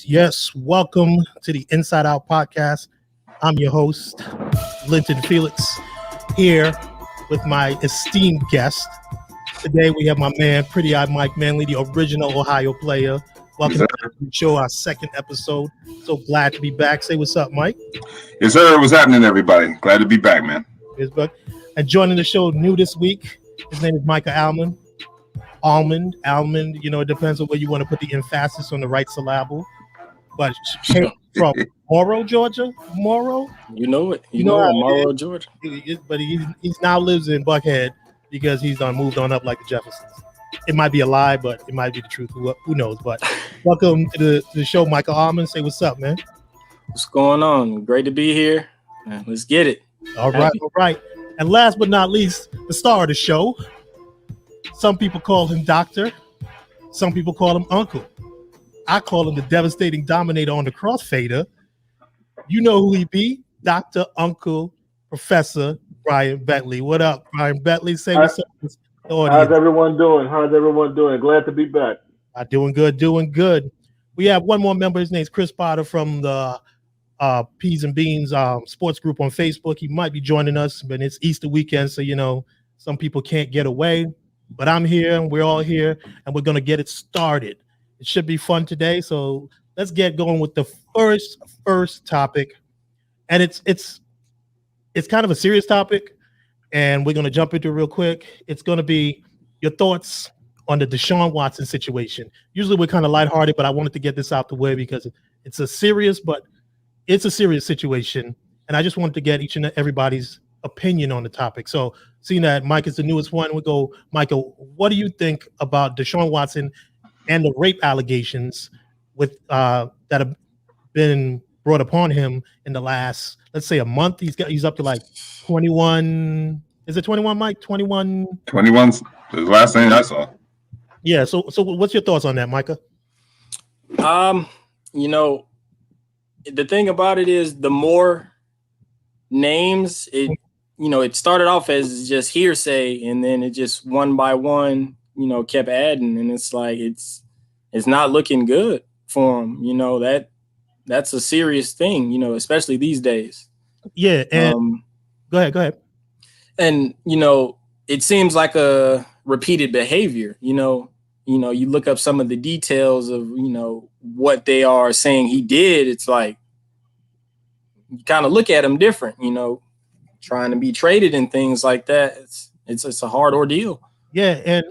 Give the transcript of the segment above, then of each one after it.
Yes. Welcome to the Inside Out Podcast. I'm your host, L.Felix, here with my esteemed guest. Today we have my man, Pretty Eye Mike Manley, the original Ohio player. Welcome to the show, our second episode. So glad to be back. Say what's up, Mike. Yes, sir. What's happening, everybody? Glad to be back, man. And joining the show new this week, his name is Micah Almond, you know, it depends on where you want to put the emphasis on the right syllable. But from Morrow, Georgia. Morrow? You know it. You know Morrow, Georgia. But he's now lives in Buckhead because he's moved on up like the Jeffersons. It might be a lie, but it might be the truth. Who knows? But welcome to the show, Michael Almond. Say what's up, man. What's going on? Great to be here. Let's get it. All right. And last but not least, the star of the show. Some people call him Doctor. Some people call him Uncle. I call him the devastating dominator on the crossfader. You know who he be? Dr. Uncle Professor Brian Bentley. What up, Brian Bentley? Say what's up. How's everyone doing? Glad to be back. Doing good. We have one more member. His name's Cris from the Peas and Beans sports group on Facebook. He might be joining us, but it's Easter weekend, so you know some people can't get away. But I'm here, and we're all here, and we're gonna get it started. It should be fun today, so let's get going with the first topic, and it's kind of a serious topic, and we're gonna jump into it real quick. It's gonna be your thoughts on the Desean Watson situation. Usually we're kind of lighthearted, but I wanted to get this out the way because it's a serious situation, and I just wanted to get each and everybody's opinion on the topic. So seeing that Mike is the newest one, we go, Michael, what do you think about Desean Watson and the rape allegations with that have been brought upon him in the last, let's say, a month? He's up to like 21. Is it 21, Mike? 21? 21's the last thing I saw. Yeah. So what's your thoughts on that, Micah? You know, the thing about it is the more names, it started off as just hearsay, and then it just one by one, kept adding, and it's like it's not looking good for him. That's a serious thing, especially these days. Yeah, and go ahead. And it seems like a repeated behavior. You look up some of the details of what they are saying he did. It's like you kind of look at him different. Trying to be traded and things like that. It's a hard ordeal. Yeah,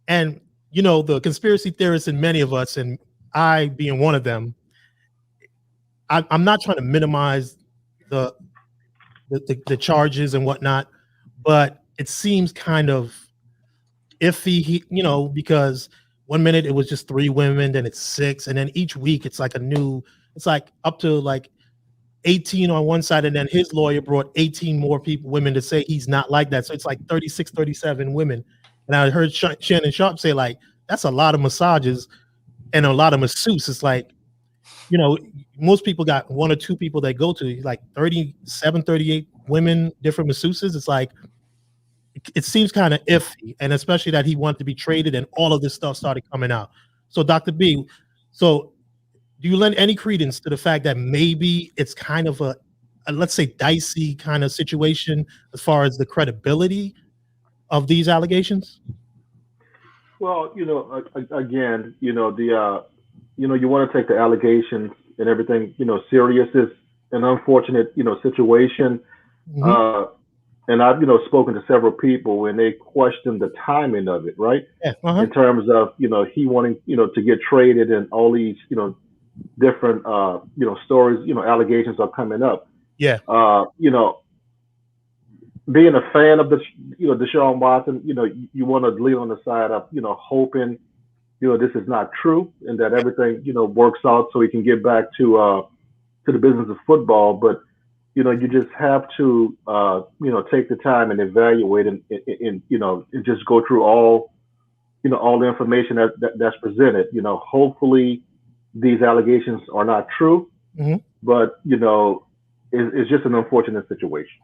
and the conspiracy theorists and many of us, and I being one of them, I'm not trying to minimize the charges and whatnot, but it seems kind of iffy, because one minute it was just 3 women, then it's 6, and then each week it's like it's like up to like 18 on one side, and then his lawyer brought 18 more women to say he's not like that. So it's like 36, 37 women. And I heard Shannon Sharp say, like, that's a lot of massages and a lot of masseuses. It's like, most people got 1 or 2 people they go to, like 37, 38 women, different masseuses. It's like, it seems kind of iffy, and especially that he wanted to be traded and all of this stuff started coming out. So Dr. B, do you lend any credence to the fact that maybe it's kind of a let's say dicey kind of situation as far as the credibility of these allegations? Well, again, you want to take the allegations and everything, serious. Is an unfortunate, situation. Mm-hmm. And I've, spoken to several people and they question the timing of it, right? Yeah. Uh-huh. In terms of, he wanting, to get traded and all these, different stories, allegations are coming up. Yeah. Being a fan of Desean Watson, you want to lean on the side of, hoping, this is not true and that everything, works out so he can get back to the business of football. But, you just have to, take the time and evaluate and just go through all the information that's presented. Hopefully these allegations are not true, mm-hmm. but, it's just an unfortunate situation.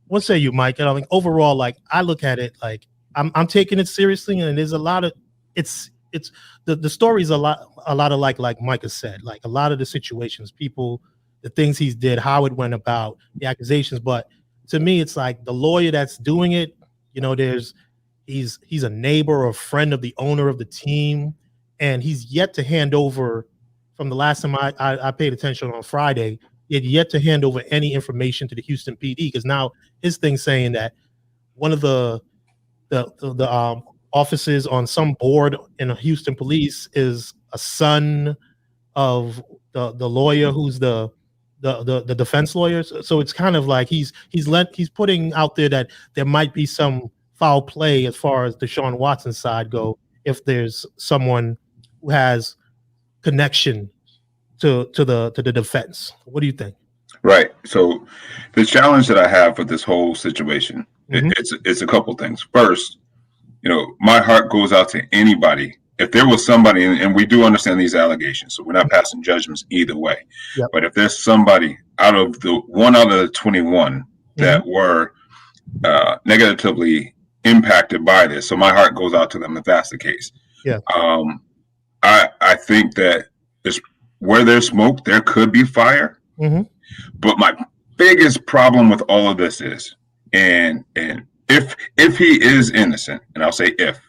What say you, Mike? Overall, like I look at it, like I'm taking it seriously, and there's a lot of it's it's the story's a lot alike, like Micah said, like a lot of the situations, people, the things he's did, how it went about, the accusations. But to me, it's like the lawyer that's doing it, you know, he's a neighbor or a friend of the owner of the team, and he's yet to hand over, from the last time I paid attention on Friday, he had yet to hand over any information to the Houston PD, because now his thing saying that one of the officers on some board in the Houston police is a son of the lawyer who's the defense lawyers. So it's kind of like he's putting out there that there might be some foul play as far as Desean Watson's side go, if there's someone who has connection to the defense. What do you think? Right. So the challenge that I have with this whole situation, it's a couple things. First, you know, my heart goes out to anybody. If there was somebody, and we do understand these allegations, so we're not passing judgments either way. Yep. But if there's somebody out of the 21 that were negatively impacted by this, so my heart goes out to them if that's the case. Yeah. I think that where there's smoke, there could be fire. But my biggest problem with all of this is, and if he is innocent, and I'll say if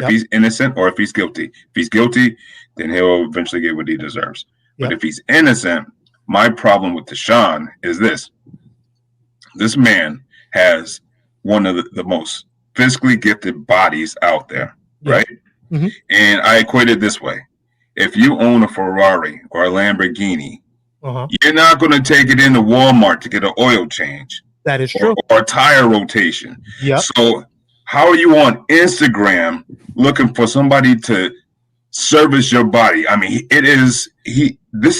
he's innocent or if he's guilty. If he's guilty, then he'll eventually get what he deserves. But if he's innocent, my problem with Desean is this. This man has one of the most physically gifted bodies out there, right? And I equate it this way. If you own a Ferrari or a Lamborghini, you're not going to take it into Walmart to get an oil change. That is true. Or a tire rotation. Yeah. So how are you on Instagram looking for somebody to service your body? I mean, this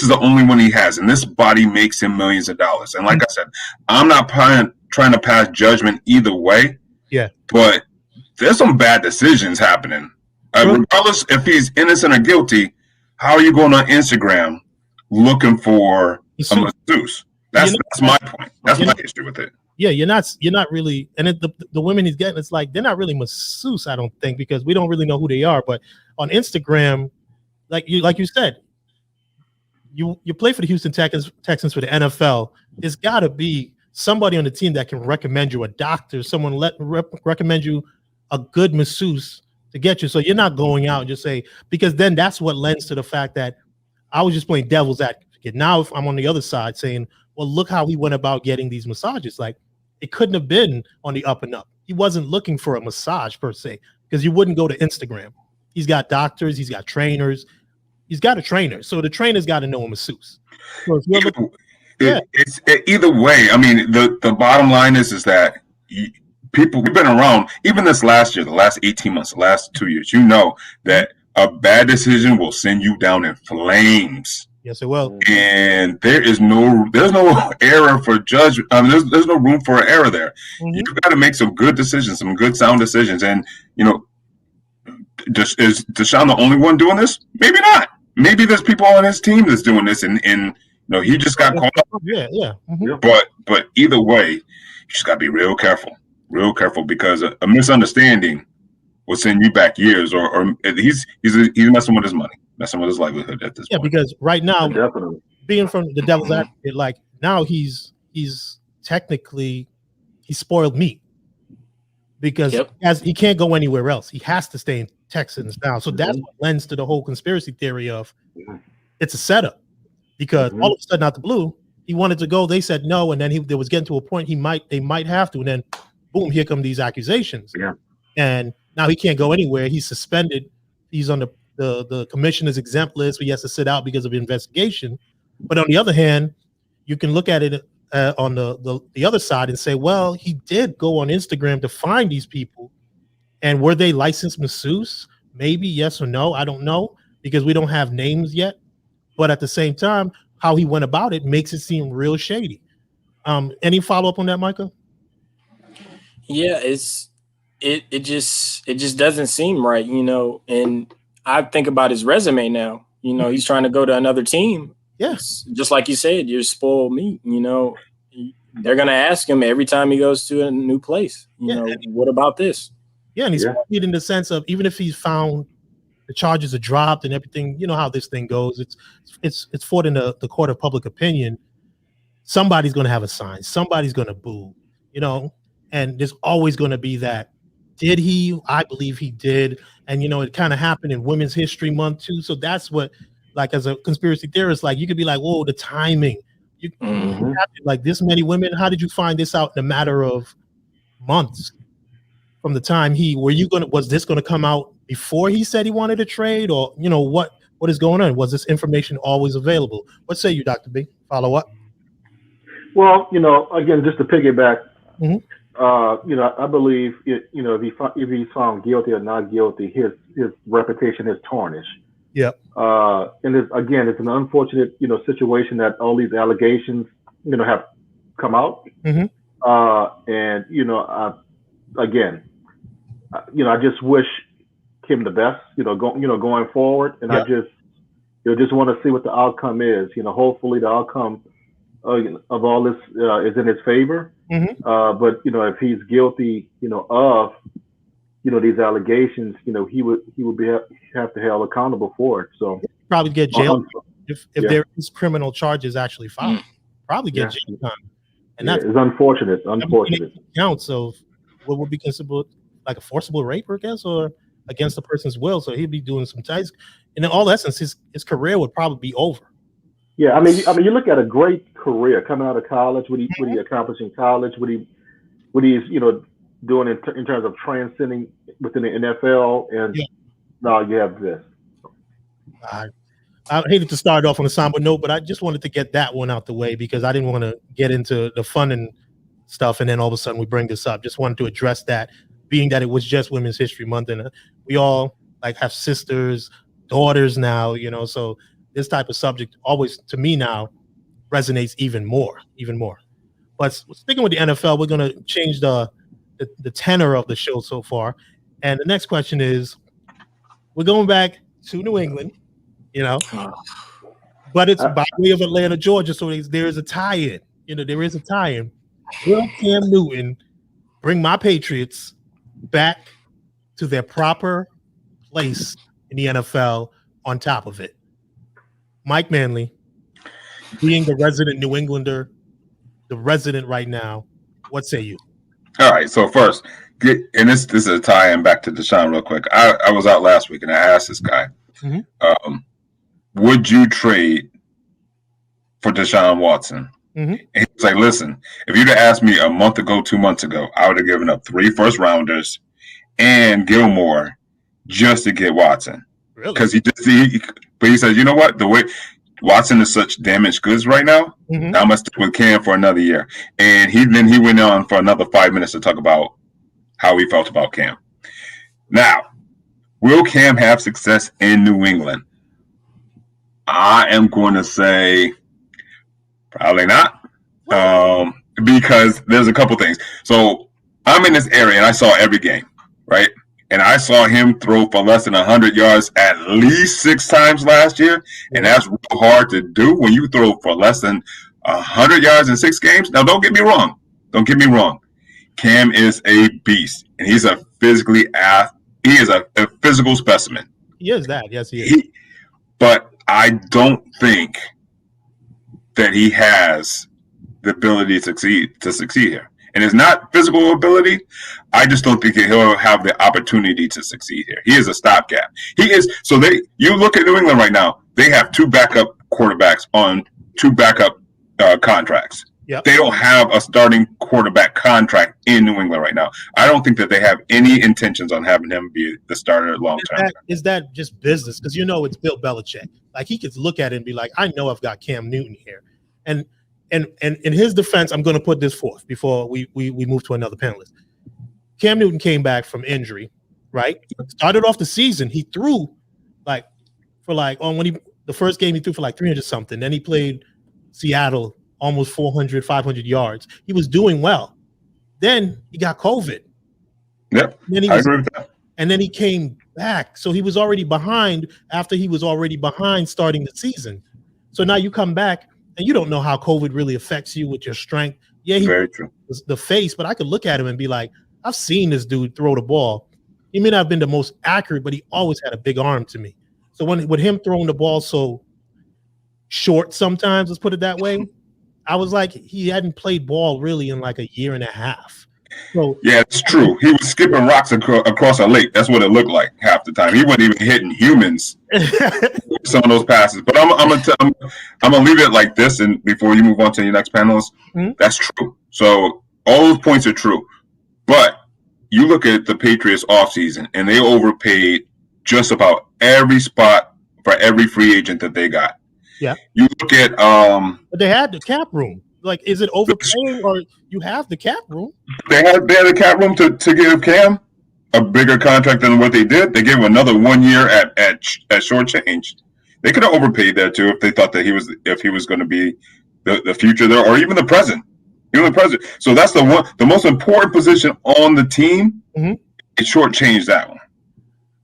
is the only one he has, and this body makes him millions of dollars. And like I said, I'm not trying to pass judgment either way. Yeah. But there's some bad decisions happening. Regardless if he's innocent or guilty, how are you going on Instagram looking for a masseuse? That's my point. That's my issue with it. Yeah, you're not really, and the women he's getting, it's like they're not really masseuse, I don't think, because we don't really know who they are. But on Instagram, like you said, you play for the Houston Texans for the NFL. There's got to be somebody on the team that can recommend you a doctor, someone recommend you a good masseuse to get you. So you're not going out and just say, because then that's what lends to the fact that I was just playing devil's advocate. Now if I'm on the other side saying, well, look how he went about getting these massages. Like, it couldn't have been on the up and up. He wasn't looking for a massage per se, because you wouldn't go to Instagram. He's got doctors, he's got trainers, he's got a trainer. So the trainer's got to know a masseuse. So if you're it's either way. I mean, the bottom line is that people, we've been around, even this last year, the last 18 months, the last 2 years, you know that a bad decision will send you down in flames. Yes, it will. And there's no error for judgment. I mean, there's no room for an error there. You've got to make some good decisions, some good sound decisions. And, you know, is Desean the only one doing this? Maybe not. Maybe there's people on his team that's doing this, and you know, he just got caught up. Yeah. But either way, you just got to be real careful, because a misunderstanding will send you back years, or he's messing with his money, messing with his livelihood at this point. Yeah, because right now, being from the devil's advocate, like now he's technically spoiled meat, because he can't go anywhere else. He has to stay in Texans now. So that's what lends to the whole conspiracy theory of it's a setup, because all of a sudden out the blue, he wanted to go. They said no, and then there was getting to a point they might have to, and then boom, here come these accusations. Yeah, and now he can't go anywhere. He's suspended. He's on the commissioner's exempt list. So he has to sit out because of investigation. But on the other hand, you can look at it on the other side and say, well, he did go on Instagram to find these people. And were they licensed masseuse? Maybe yes or no. I don't know, because we don't have names yet. But at the same time, how he went about it makes it seem real shady. Any follow up on that, Micah? Yeah, it just doesn't seem right, you know. And I think about his resume now. You know, he's trying to go to another team. Yes, just like you said, you're spoiled meat. You know, they're gonna ask him every time he goes to a new place. You know, what about this? Yeah, and he's spoiled meat in the sense of, even if he's found the charges are dropped and everything. You know how this thing goes. It's fought in the court of public opinion. Somebody's going to have a sign. Somebody's going to boo, and there's always going to be that. Did he? I believe he did. And, it kind of happened in Women's History Month too. So that's what, like, as a conspiracy theorist, like, you could be like, whoa, the timing. Like this many women. How did you find this out in a matter of months from the time was this going to come out before he said he wanted to trade, or, what is going on? Was this information always available? What say you, Dr. B? Follow up? Well, again, just to piggyback, I believe if he's found guilty or not guilty, his reputation is tarnished. Yep. And it's an unfortunate, situation that all these allegations, have come out. Mm-hmm. I just wish Kim the best, going forward. And I just want to see what the outcome is. Hopefully the outcome of all this is in his favor. Mm-hmm. But if he's guilty, of these allegations, he would have to be held accountable for it. So probably get jailed if there is criminal charges actually filed. Probably get jail time, and that's unfortunate. Counts of what would be considered like a forcible rape, I guess, or against the person's will. So he'd be doing some ties. And in all essence, his career would probably be over. Yeah, I mean, you look at a great career coming out of college. What he accomplished in college. What he's doing in terms of transcending within the NFL, and now you have this. I hated to start off on a somber note, but I just wanted to get that one out the way because I didn't want to get into the fun and stuff, and then all of a sudden we bring this up. Just wanted to address that, being that it was just Women's History Month, and we all like have sisters, daughters now, so this type of subject always, to me now, resonates even more. But sticking with the NFL, we're going to change the tenor of the show so far. And the next question is, we're going back to New England, but it's by way of Atlanta, Georgia. So there is a tie-in, there is a tie-in. Will Cam Newton bring my Patriots back to their proper place in the NFL on top of it? Mike Manley, being the resident New Englander, the resident right now, what say you? All right. So first, and this is a tie-in back to Desean real quick. I was out last week and I asked this guy, would you trade for Desean Watson? Mm-hmm. And he was like, listen, if you'd have asked me a month ago, 2 months ago, I would have given up 3 first-rounders and Gilmore just to get Watson. Really? Because but he said, you know what? The way Watson is such damaged goods right now, I'm going to stick with Cam for another year. And then he went on for another 5 minutes to talk about how he felt about Cam. Now, will Cam have success in New England? I am going to say probably not, because there's a couple things. So I'm in this area and I saw every game, right? And I saw him throw for less than 100 yards at least 6 times last year. And that's real hard to do when you throw for less than 100 yards in 6 games. Now, don't get me wrong. Cam is a beast, and he's a he is a physical specimen. He is that. Yes, he is. But I don't think that he has the ability to succeed here. And it's not physical ability. I just don't think he'll have the opportunity to succeed here. He is a stopgap. He is. So you look at New England right now, they have 2 backup quarterbacks on 2 backup contracts. Yep. They don't have a starting quarterback contract in New England right now. I don't think that they have any intentions on having him be the starter long term. Is that just business? Because it's Bill Belichick. Like, he could look at it and be like, I know I've got Cam Newton here. And in his defense, I'm going to put this forth before we move to another panelist. Cam Newton came back from injury, right? Started off the season, he threw the first game he threw for 300 something. Then he played Seattle almost 400, 500 yards. He was doing well. Then he got COVID. Yep, I agree with that. And then he came back. So he was already behind after he was already behind starting the season. So now you come back, and you don't know how COVID really affects you with your strength. Yeah, he very true. was the face, but I could look at him and be like, I've seen this dude throw the ball He may not have been the most accurate, but he always had a big arm to me. So with him throwing the ball so short sometimes, let's put it that way, I was like, he hadn't played ball really in like a year and a half. So yeah, it's true. He was skipping rocks across a lake. That's what it looked like half the time. He wasn't even hitting humans with some of those passes. But I'm gonna leave it like this, and before you move on to your next panelist, that's true. So all those points are true. But you look at the Patriots offseason, and they overpaid just about every spot for every free agent that they got. Yeah. You look at but they had the cap room. Like, is it overpaying or you have the cap room? They had the cap room to give Cam a bigger contract than what they did. They gave him another 1 year at short change. They could have overpaid there too if they thought that he was going to be the future there, or even the present. Even the present. So that's the most important position on the team. It shortchanged that one.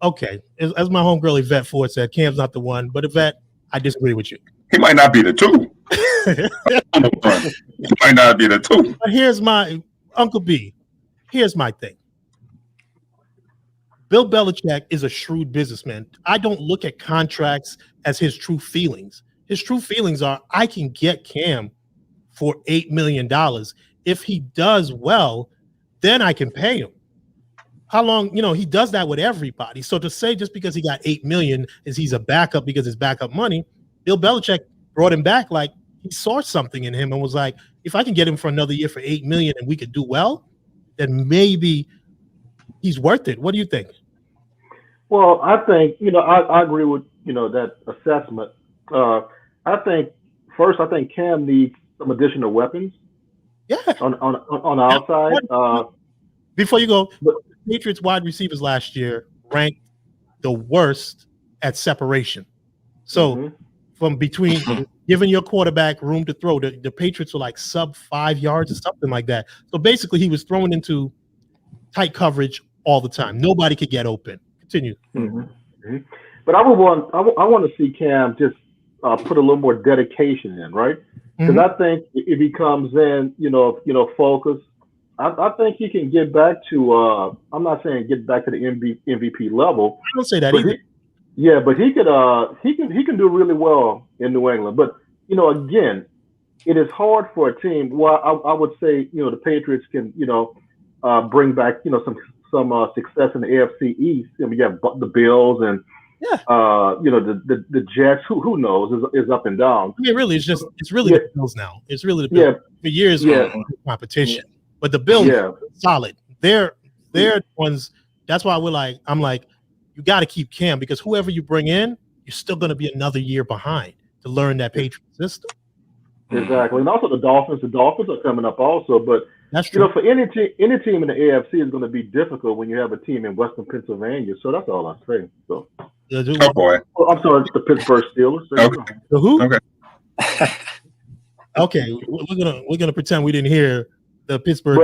Okay, as my homegirl Yvette Ford said, Cam's not the one, but Yvette, I disagree with you. He might not be the two. He might not be the two. But here's my Uncle B. Here's my thing. Bill Belichick is a shrewd businessman. I don't look at contracts as his true feelings. His true feelings are, I can get Cam for $8 million. If he does well, then I can pay him. How long, he does that with everybody. So to say just because he got $8 million is he's a backup because it's backup money, Bill Belichick brought him back like he saw something in him and was like, if I can get him for another year for $8 million and we could do well, then maybe he's worth it. What do you think? Well, I think, I agree with, that assessment. I think Cam needs some additional weapons. Yeah. On the outside. Before you go, the Patriots wide receivers last year ranked the worst at separation. So from between giving your quarterback room to throw, the Patriots were like sub 5 yards or something like that. So basically he was thrown into tight coverage all the time. Nobody could get open. Continue. But I want to see Cam just put a little more dedication in, right? Because I think if he comes in, focus, I think he can get back to. I'm not saying get back to the MVP level. I don't say that either. But he could. He can do really well in New England. But again, it is hard for a team. Well, I would say the Patriots can bring back some success in the AFC East. You have the Bills and the Jets. Who knows is up and down. I mean, really, it's really the Bills now. It's really the Bills. For years, competition. But the Bills are solid. They're the ones. That's why I'm like, you got to keep Cam because whoever you bring in, you're still going to be another year behind to learn that Patriot system. Exactly, and also the Dolphins. The Dolphins are coming up also, but that's true. For any team in the AFC is going to be difficult when you have a team in Western Pennsylvania. So that's all I say. So. Oh boy! I'm sorry, it's the Pittsburgh Steelers. Okay. The who? Okay. Okay, we're gonna pretend we didn't hear the Pittsburgh.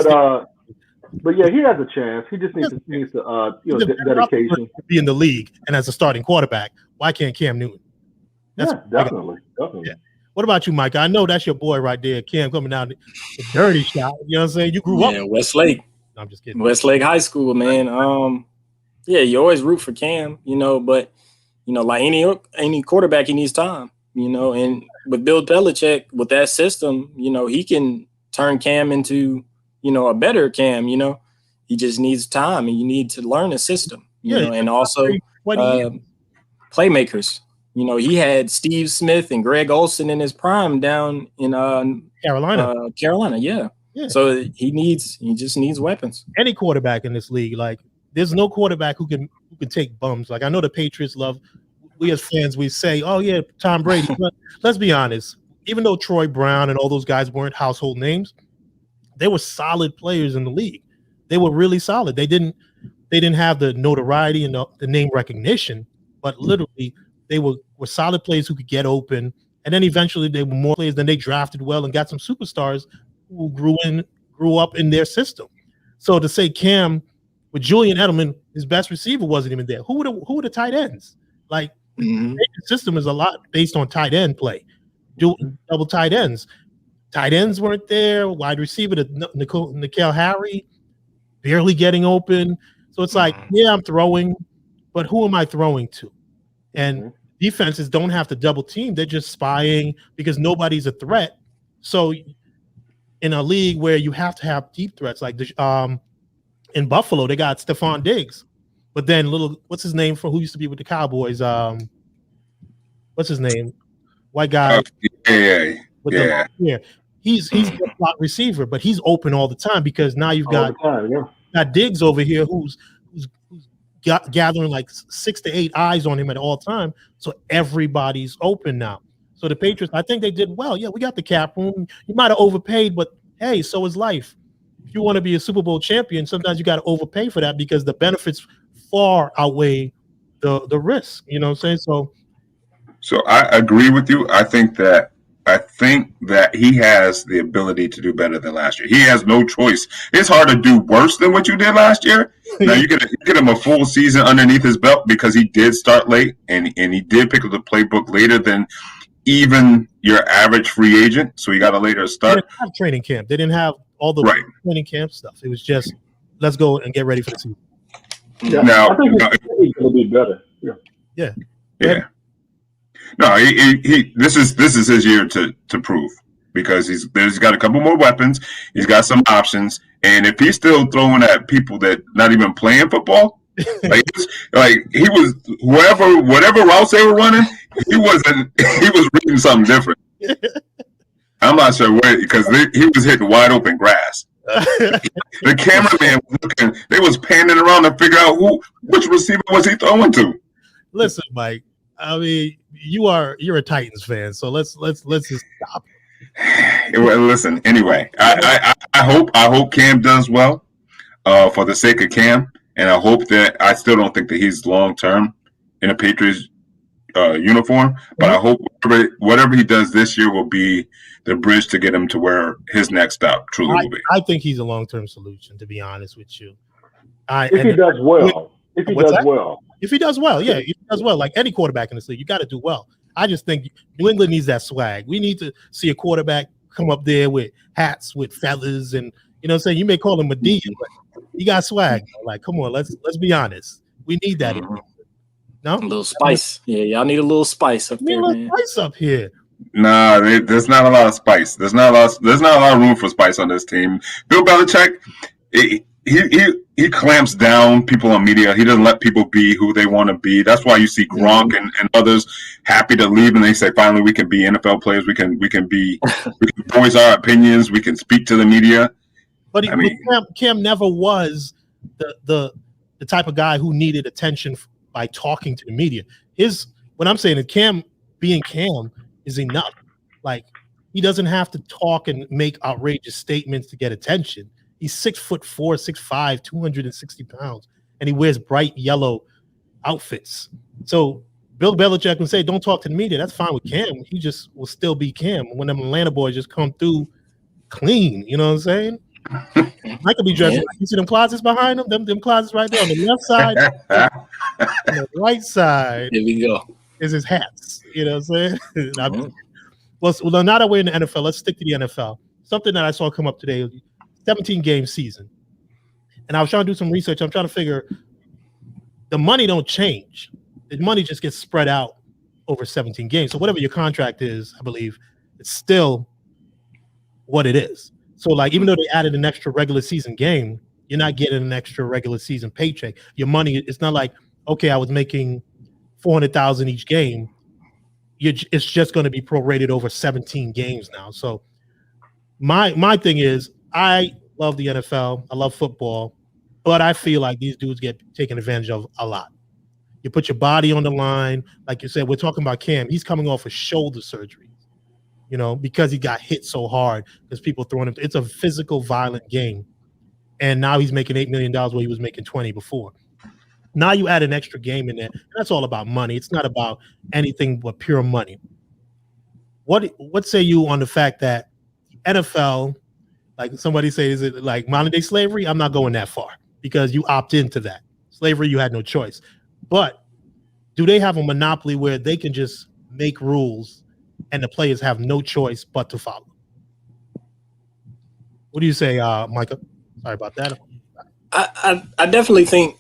But yeah, he has a chance. He just needs to dedication. Be in the league and as a starting quarterback. Why can't Cam Newton? Definitely. Yeah. What about you, Micah? I know that's your boy right there, Cam, coming down the dirty shot. You know what I'm saying? You grew up. Yeah, Westlake. No, I'm just kidding. Westlake High School, man. You always root for Cam, but like any quarterback, he needs time, and with Bill Belichick, with that system, he can turn Cam into, a better Cam, he just needs time and you need to learn the system, and also playmakers. He had Steve Smith and Greg Olsen in his prime down in Carolina. Yeah. So he just needs weapons. Any quarterback in this league, like there's no quarterback who can take bums. Like I know the Patriots we as fans, we say, oh yeah, Tom Brady. But let's be honest, even though Troy Brown and all those guys weren't household names, they were solid players in the league. They were really solid. They didn't have the notoriety and the name recognition, but literally they were solid players who could get open. And then eventually they were more players than they drafted well and got some superstars who grew up in their system. So to say Cam with Julian Edelman, his best receiver wasn't even there. Who were the tight ends? Like the system is a lot based on tight end play, double tight ends. Tight ends weren't there. Wide receiver, N'Keal Harry, barely getting open. So it's like, yeah, I'm throwing, but who am I throwing to? And defenses don't have to double team. They're just spying because nobody's a threat. So in a league where you have to have deep threats, like in Buffalo, they got Stephon Diggs. But then what's his name who used to be with the Cowboys? What's his name? White guy. He's a slot receiver, but he's open all the time because now you've got Diggs over here who's gathering like 6 to 8 eyes on him at all time. So everybody's open now. So the Patriots, I think they did well. Yeah, we got the cap room. You might have overpaid, but hey, so is life. If you want to be a Super Bowl champion, sometimes you got to overpay for that because the benefits far outweigh the risk. You know what I'm saying? So I agree with you. I think that he has the ability to do better than last year. He has no choice. It's hard to do worse than what you did last year. Now you get him a full season underneath his belt because he did start late and he did pick up the playbook later than even your average free agent. So he got a later start. They didn't have training camp. They didn't have all the training camp stuff. It was just let's go and get ready for the season. Yeah, now, I think he's going to be better. Yeah. No, this is his year to prove because he's got a couple more weapons, he's got some options, and if he's still throwing at people that not even playing football, like he was whatever routes they were running, he was reading something different. I'm not sure where because he was hitting wide open grass. The cameraman was looking; they was panning around to figure out which receiver was he throwing to. Listen, Mike. I mean, you're a Titans fan, so let's just stop. Well, listen, anyway, I hope Cam does well for the sake of Cam, and I hope that I still don't think that he's long term in a Patriots uniform, but I hope whatever he does this year will be the bridge to get him to where his next stop truly will be. I think he's a long term solution, to be honest with you. If he does well. If he does well, yeah, if he does well, like any quarterback in this league, you got to do well. I just think New England needs that swag. We need to see a quarterback come up there with hats, with feathers, and you know what I'm saying? You may call him a D, but he got swag. Like, come on, let's be honest. We need that. No? A little spice. Yeah, y'all need a little spice up there, man. Spice up here. Nah, there's not a lot of spice. There's not a lot of room for spice on this team. Bill Belichick, he clamps down people on media. He doesn't let people be who they want to be. That's why you see Gronk and others happy to leave, and they say, finally, we can be NFL players. We can voice our opinions. We can speak to the media. But Cam never was the type of guy who needed attention by talking to the media. What I'm saying is Cam being Cam is enough. Like, he doesn't have to talk and make outrageous statements to get attention. He's 6'4", 6'5", 260 pounds, and he wears bright yellow outfits. So Bill Belichick can say, don't talk to the media. That's fine with Cam. He just will still be Cam. When them Atlanta boys just come through clean, you know what I'm saying? Micah be dressed. You see them closets behind him? Them closets right there on the left side. On the right side. Here we go. Is his hats. You know what I'm saying? Well, now that we're in the NFL, let's stick to the NFL. Something that I saw come up today, 17-game season. And I was trying to do some research. I'm trying to figure the money don't change. The money just gets spread out over 17 games. So whatever your contract is, I believe, it's still what it is. So, like, even though they added an extra regular season game, you're not getting an extra regular season paycheck. Your money, it's not like, okay, I was making $400,000 each game. It's just going to be prorated over 17 games now. So my thing is, I love the NFL. I love football, but I feel like these dudes get taken advantage of a lot. You put your body on the line. Like you said, we're talking about Cam. He's coming off of shoulder surgery, you know, because he got hit so hard because people throwing him. It's a physical, violent game. And now he's making $8 million where he was making 20 before. Now you add an extra game in there. And that's all about money. It's not about anything but pure money. What say you on the fact that NFL, like somebody says, is it like modern day slavery? I'm not going that far because you opt into that. Slavery, you had no choice. But do they have a monopoly where they can just make rules and the players have no choice but to follow? What do you say, Micah? Sorry about that. I definitely think,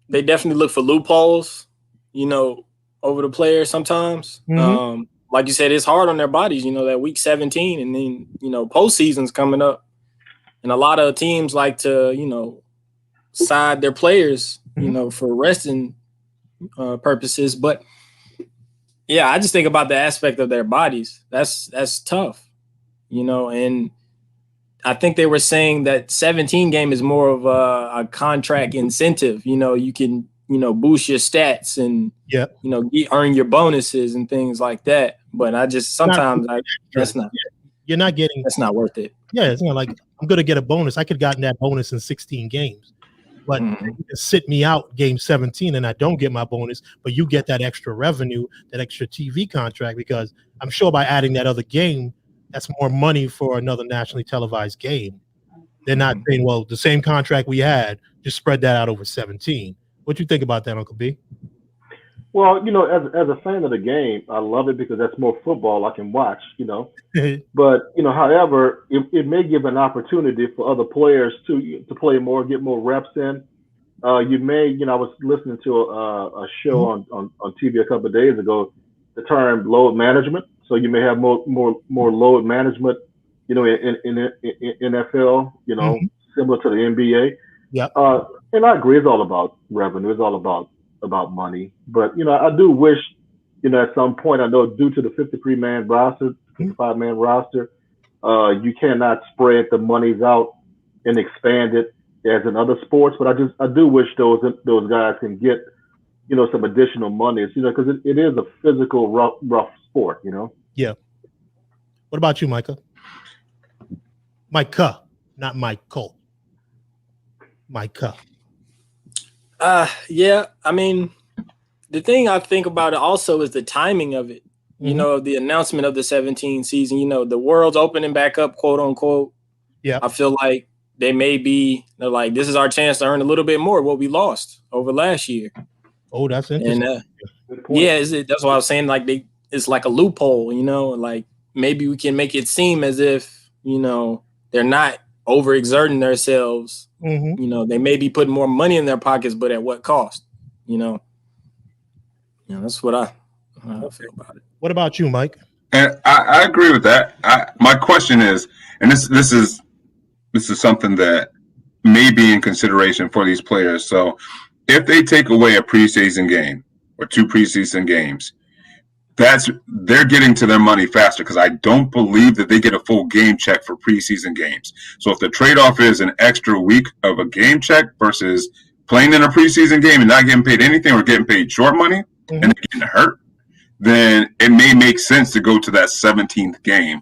they definitely look for loopholes, over the players sometimes. Mm-hmm. Like you said, it's hard on their bodies, that week 17 and then, postseason's coming up. And a lot of teams like to, side their players, for resting purposes. But yeah, I just think about the aspect of their bodies. That's tough, and I think they were saying that 17 game is more of a contract incentive. You can, boost your stats and, earn your bonuses and things like that. But I just sometimes that's not worth it. Yeah, it's not like I'm going to get a bonus. I could have gotten that bonus in 16 games. But you can sit me out game 17 and I don't get my bonus, but you get that extra revenue, that extra TV contract, because I'm sure by adding that other game, that's more money for another nationally televised game. They're not saying, well, the same contract we had, just spread that out over 17. What do you think about that, Uncle B? Well, as a fan of the game, I love it because that's more football I can watch, But, however, it may give an opportunity for other players to play more, get more reps in. You may, I was listening to a show on TV a couple of days ago, the term load management. So you may have more load management, in NFL, similar to the NBA. Yeah. And I agree, it's all about revenue. It's all about money. But, I do wish, at some point, I know due to the 53-man roster, 55-man roster, you cannot spread the monies out and expand it as in other sports. But I do wish those guys can get, some additional monies, because it is a physical, rough sport, Yeah. What about you, Micah? Micah, not Michael. Micah. Yeah, I mean, the thing I think about it also is the timing of it. The announcement of the 17 season, the world's opening back up, quote unquote. Yeah. I feel like they're like, this is our chance to earn a little bit more what we lost over last year. Oh, that's interesting. And that's what I was saying. Like it's like a loophole, like maybe we can make it seem as if, they're not overexerting themselves. They may be putting more money in their pockets, but at what cost? That's what I feel about it. What about you, Mike? And I agree with that. My question is, and this is something that may be in consideration for these players. So if they take away a preseason game or two preseason games, they're getting to their money faster, because I don't believe that they get a full game check for preseason games. So if the trade-off is an extra week of a game check versus playing in a preseason game and not getting paid anything or getting paid short money and getting hurt, then it may make sense to go to that 17th game.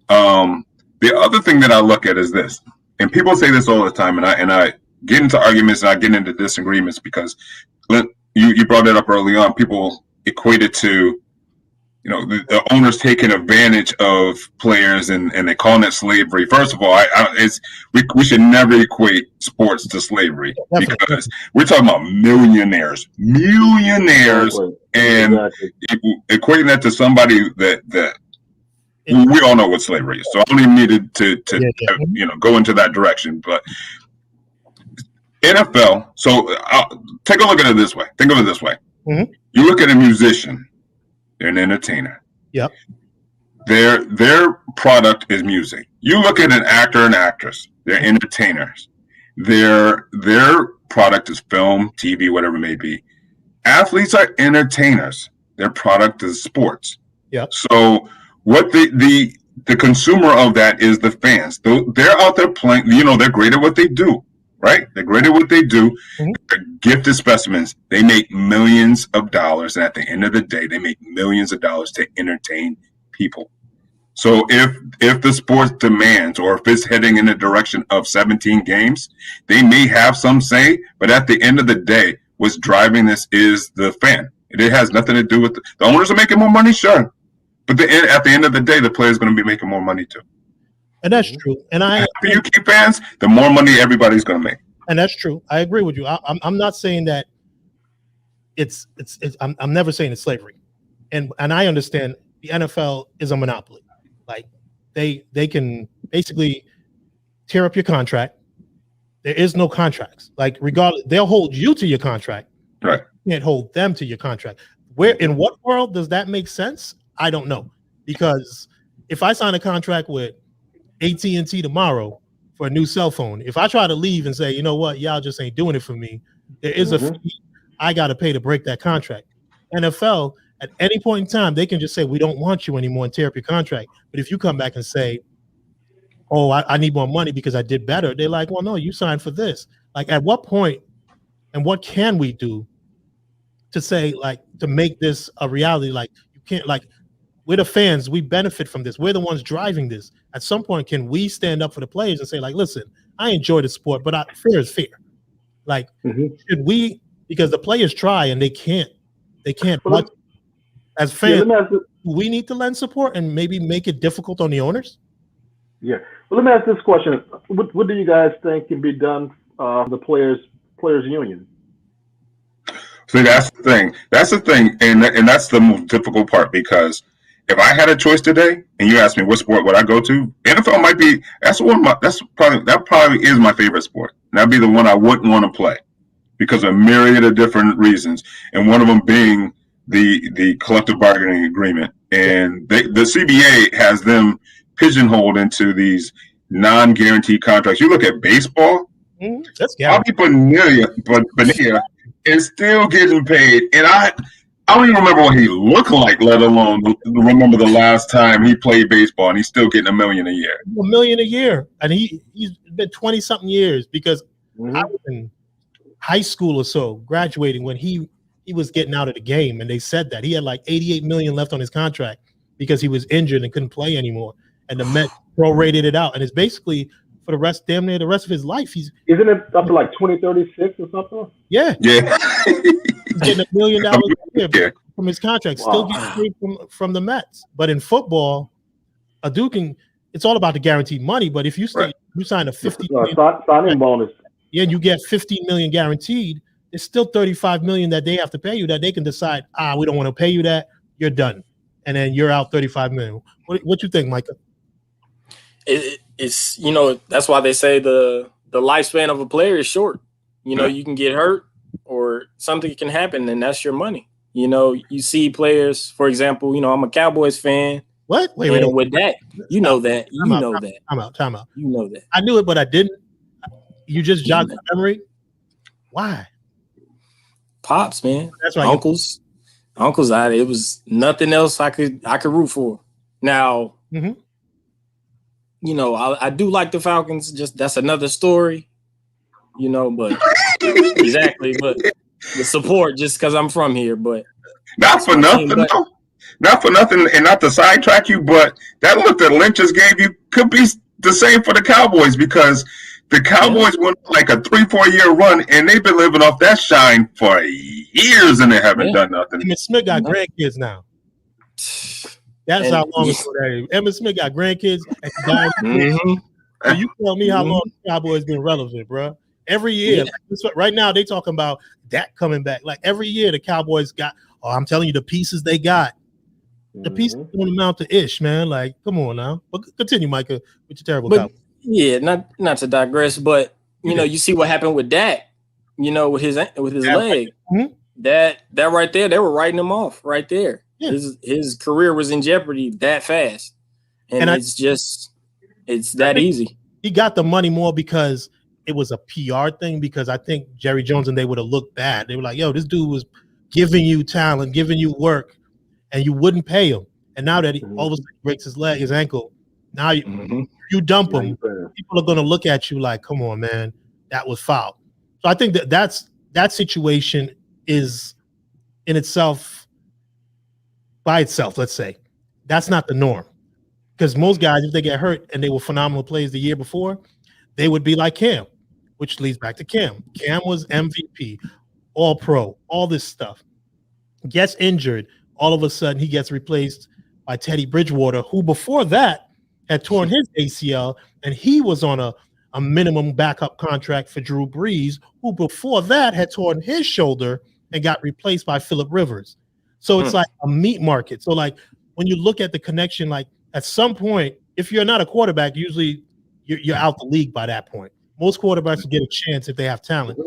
The other thing that I look at is this, and people say this all the time, and I get into arguments and I get into disagreements because you brought it up early on. People equate it to, the owners taking advantage of players and they calling it slavery. First of all, we should never equate sports to slavery, because we're talking about millionaires, and equating that to somebody that we all know what slavery is. So I don't even need to go into that direction. But NFL, so take a look at it this way. Think of it this way. Mm-hmm. You look at a musician. They're an entertainer. Yep. Their product is music. You look at an actor and actress. They're entertainers. Their product is film, TV, whatever it may be. Athletes are entertainers. Their product is sports. Yep. So what the consumer of that is the fans. They're out there playing. They're great at what they do. Right? They're great at what they do. Mm-hmm. They're gifted specimens. They make millions of dollars. And at the end of the day, they make millions of dollars to entertain people. So if the sport demands, or if it's heading in the direction of 17 games, they may have some say. But at the end of the day, what's driving this is the fan. It has nothing to do with the owners are making more money, sure. But at the end of the day, the player's going to be making more money too. And that's true. And the happier you keep fans, the more money everybody's going to make. And that's true. I agree with you. I'm not saying that it's I'm never saying it's slavery. And I understand the NFL is a monopoly. Like they can basically tear up your contract. there is no contracts. Like regardless, they'll hold you to your contract. Right. You can't hold them to your contract. Where in what world does that make sense? I don't know. Because if I sign a contract with AT&T tomorrow for a new cell phone, if I try to leave and say, you know what, y'all just ain't doing it for me, there is a fee I got to pay to break that contract. NFL, at any point in time, they can just say, we don't want you anymore and tear up your contract. But if you come back and say, oh, I need more money because I did better, they're like, well, no, you signed for this. Like, at what point and what can we do to say, like, to make this a reality? Like, you can't, like, we're the fans, we benefit from this. We're the ones driving this. At some point, can we stand up for the players and say, like, listen, I enjoy the sport, but fair is fair. Like, should we, because the players try and they can't. Well, as fans, we need to lend support and maybe make it difficult on the owners. Yeah. Well, let me ask this question. What do you guys think can be done the players union? See, that's the thing. That's the thing, and that's the most difficult part, because if I had a choice today, and you asked me what sport would I go to, NFL might be. That probably is my favorite sport. That'd be the one I wouldn't want to play because of a myriad of different reasons, and one of them being the collective bargaining agreement, and the CBA has them pigeonholed into these non-guaranteed contracts. You look at baseball, Bobby Bonilla is still getting paid, and I don't even remember what he looked like, let alone remember the last time he played baseball, and he's still getting $1 million a year. $1 million a year, and he's been 20-something years, because I was in high school or so, graduating when he was getting out of the game, and they said that he had like $88 million left on his contract because he was injured and couldn't play anymore, and the Mets prorated it out, and it's basically for damn near the rest of his life. Isn't it up to like 2036 or something? Yeah. He's getting $1 million a year from his contract, still getting paid from the Mets. But in football, a dude it's all about the guaranteed money. But if you sign a $50 million signing bonus, and you get $15 million guaranteed, it's still $35 million that they have to pay you, that they can decide, we don't want to pay you that, you're done, and then you're out $35 million. What you think, Micah? It's that's why they say the lifespan of a player is short. You can get hurt or something can happen, and that's your money. You see players, for example, I'm a Cowboys fan. What? Wait. With that, that. Time out. You know that. I knew it, but I didn't. You just jogged my memory. Why? Pops, man. That's right. Uncles. It was nothing else I could root for. Now, I do like the Falcons. Just that's another story. But exactly. But the support, just because I'm from here. But not for nothing. Not for nothing, and not to sidetrack you, but that look that Lynch just gave you could be the same for the Cowboys, because the Cowboys went like a 3-4 year run, and they've been living off that shine for years, and they haven't done nothing. Emmitt Smith got grandkids now. That's how long ago that is. Emmitt Smith got grandkids. So you tell me how long the Cowboys been relevant, bro. Every year, right now they talking about Dak coming back. Like every year, the Cowboys got. Oh, I'm telling you, the pieces they got. The pieces don't amount to ish, man. Like, come on now. But continue, Micah, with your terrible Cowboys. Yeah, not to digress, but you see what happened with Dak. With his leg. That right there, they were writing him off right there. Yeah. His career was in jeopardy that fast, and it's that easy. He got the money more because it was a PR thing. Because I think Jerry Jones and they would have looked bad. They were like, "Yo, this dude was giving you talent, giving you work, and you wouldn't pay him. And now that he all of a sudden breaks his ankle, now you dump him. People are going to look at you like, come on, man, that was foul." So I think that situation is in itself, by itself, let's say, that's not the norm. Because most guys, if they get hurt and they were phenomenal players the year before, they would be like Cam, which leads back to Cam. Cam was MVP, All-Pro, all this stuff. Gets injured. All of a sudden, he gets replaced by Teddy Bridgewater, who before that had torn his ACL, and he was on a minimum backup contract for Drew Brees, who before that had torn his shoulder and got replaced by Phillip Rivers. So it's like a meat market. So like when you look at the connection, like at some point, if you're not a quarterback, usually you're out the league by that point. Most quarterbacks get a chance if they have talent.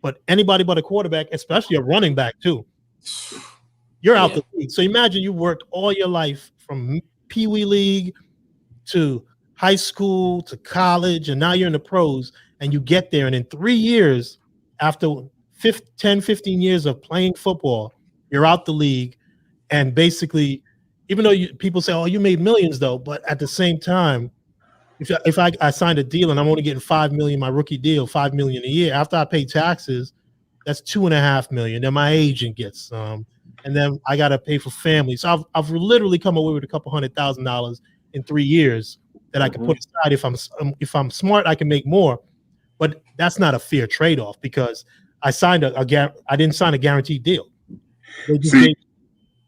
But anybody but a quarterback, especially a running back too, you're out the league. So imagine you worked all your life from Pee Wee League to high school to college, and now you're in the pros, and you get there, and in 3 years, after 10, 15 years of playing football, you're out the league, and basically, even though people say, oh, you made millions though, but at the same time, if I signed a deal and I'm only getting $5 million, my rookie deal, $5 million a year, after I pay taxes, that's $2.5 million. Then my agent gets some, and then I got to pay for family. So I've literally come away with a couple $100,000 in 3 years that I can put aside. If I'm smart, I can make more, but that's not a fair trade-off because I signed I didn't sign a guaranteed deal.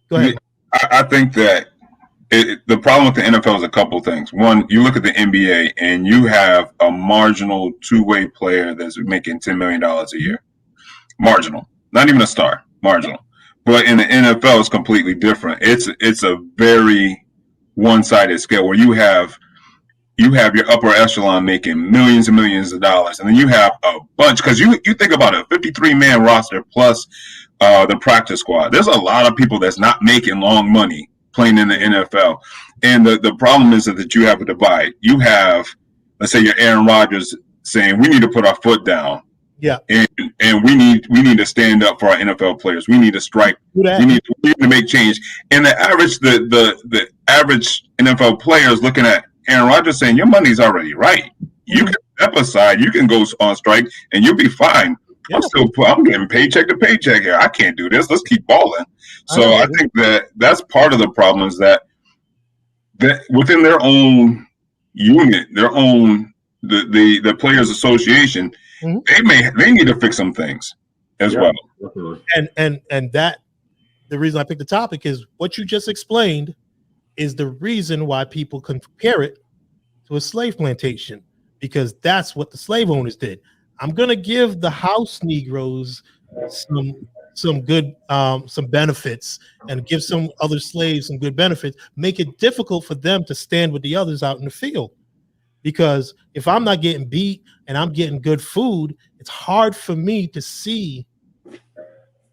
Go ahead. I think that the problem with the NFL is a couple things. One, you look at the NBA and you have a marginal two-way player that's making $10 million a year. Marginal. Not even a star. Marginal. But in the NFL, it's completely different. It's a very one-sided scale where you have your upper echelon making millions and millions of dollars, and then you have a bunch, because you think about a 53-man roster plus the practice squad. There's a lot of people that's not making long money playing in the NFL. And the problem is that you have a divide. You have, let's say, your Aaron Rodgers saying, we need to put our foot down. Yeah. And we need to stand up for our NFL players. We need to strike. We need to make change. And the average NFL player is looking at Aaron Rodgers saying, your money's already right. You can step aside, you can go on strike, and you'll be fine. Yeah. I'm getting paycheck to paycheck here. I can't do this. Let's keep balling. So I think that's part of the problem is that within their own unit, their own the players association, they need to fix some things as well. Definitely. And that the reason I picked the topic is what you just explained is the reason why people compare it to a slave plantation, because that's what the slave owners did. I'm gonna give the house Negroes some good some benefits and give some other slaves some good benefits, make it difficult for them to stand with the others out in the field. Because if I'm not getting beat and I'm getting good food, it's hard for me to see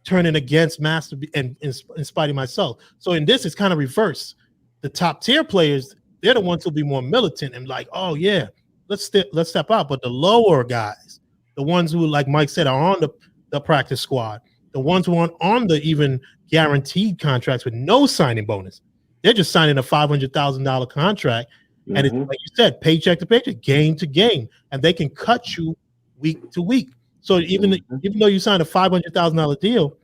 turning against master and in spite of myself. So in this, it's kind of reverse. The top tier players, they're the ones who'll be more militant and like, oh yeah, let's step out. But the lower guys, the ones who, like Mike said, are on the practice squad, the ones who aren't on the even guaranteed contracts with no signing bonus, they're just signing a $500,000 contract. And it's like you said, paycheck to paycheck, game to game, and they can cut you week to week. So even though you sign a $500,000 deal,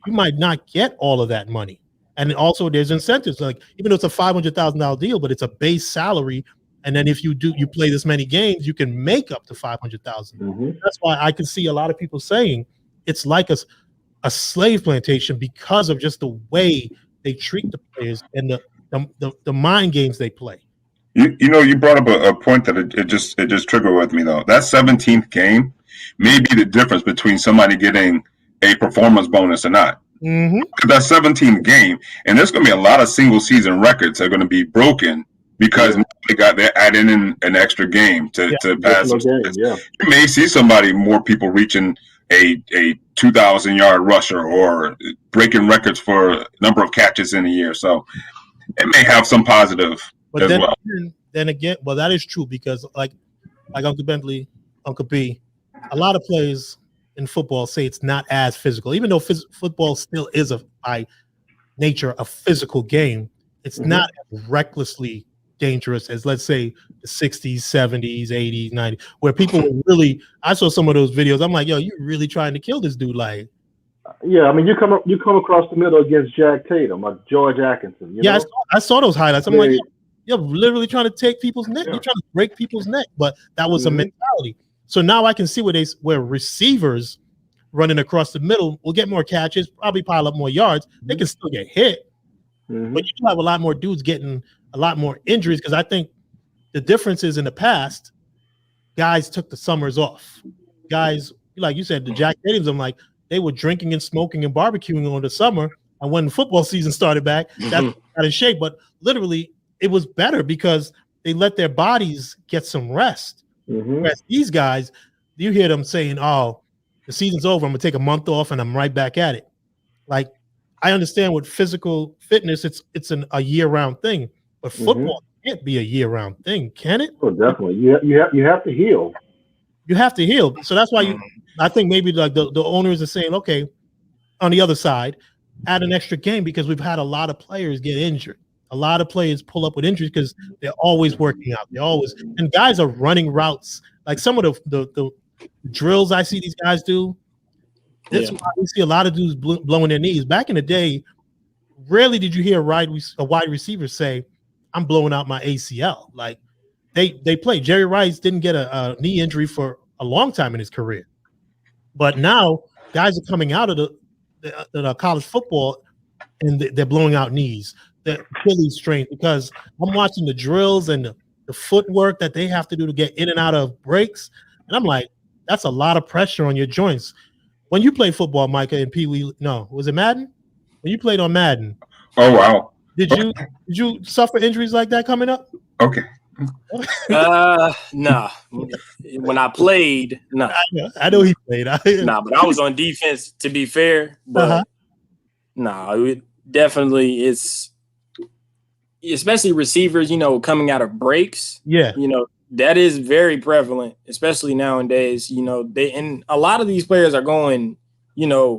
you might not get all of that money. And also there's incentives. Like even though it's a $500,000 deal, but it's a base salary, and then if you play this many games, you can make up to $500,000. That's why I can see a lot of people saying it's like a slave plantation because of just the way they treat the players and the mind games they play. You brought up a point that it just triggered with me though. That 17th game may be the difference between somebody getting a performance bonus or not. That 17th game, and there's going to be a lot of single season records that are going to be broken because they're adding in an extra game to pass. You may see more people reaching a 2,000-yard rusher or breaking records for number of catches in a year. So it may have some positive. But then again, well, that is true because like Uncle Bentley, Uncle B, a lot of players in football say it's not as physical, even though football still is by nature a physical game. It's not as recklessly dangerous as, let's say, the 60s, 70s, 80s, 90s, where people were really. I saw some of those videos. I'm like, yo, you're really trying to kill this dude, like. Yeah, I mean, you come across the middle against Jack Tatum, like George Atkinson. You know? I saw those highlights. I'm like, you're literally trying to take people's neck. You're trying to break people's neck. But that was a mentality. So now I can see where receivers running across the middle will get more catches, probably pile up more yards. They can still get hit. But you have a lot more dudes getting a lot more injuries because I think the difference is in the past, guys took the summers off. Guys, like you said, the Jack Tatums, I'm like, they were drinking and smoking and barbecuing on the summer. And when football season started back, that's out of shape. But literally, it was better because they let their bodies get some rest. Whereas these guys, you hear them saying, "Oh, the season's over. I'm gonna take a month off and I'm right back at it." Like, I understand with physical fitness, it's a year-round thing, but football can't be a year-round thing, can it? Oh, definitely. You have to heal. You have to heal. So that's why I think maybe like the owners are saying, okay, on the other side, add an extra game, because we've had a lot of players get injured. A lot of players pull up with injuries because they're always working out. And guys are running routes. Like some of the drills I see these guys do, that's why we see a lot of dudes blowing their knees. Back in the day, rarely did you hear a wide receiver say, "I'm blowing out my ACL." Like they play. Jerry Rice didn't get a knee injury for a long time in his career, but now guys are coming out of the college football and they're blowing out knees. They're Achilles strained, because I'm watching the drills and the footwork that they have to do to get in and out of breaks, and I'm like, that's a lot of pressure on your joints. When you played football, Micah, and Pee Wee, no, was it Madden? When you played on Madden, oh wow, did you suffer injuries like that coming up? Okay. Nah. When I played, nah. I know he played. Nah, but I was on defense, to be fair. But nah, it definitely it's especially receivers, coming out of breaks. Yeah. That is very prevalent, especially nowadays. And a lot of these players are going,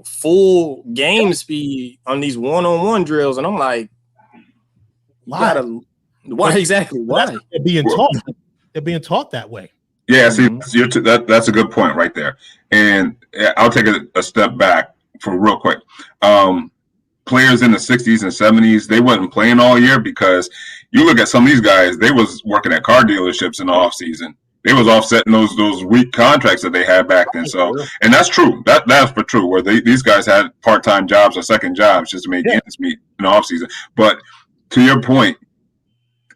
full game speed on these one-on-one drills. And I'm like, why exactly? Why? They're being taught. They're being taught that way. Yeah, see, that's a good point right there. And I'll take a step back for real quick. Players in the 60s and 70s, they wasn't playing all year, because you look at some of these guys, they was working at car dealerships in the off season. They was offsetting those weak contracts that they had back then. So, and that's true. That's for true. Where these guys had part-time jobs or second jobs just to make ends meet in the off season. But to your point,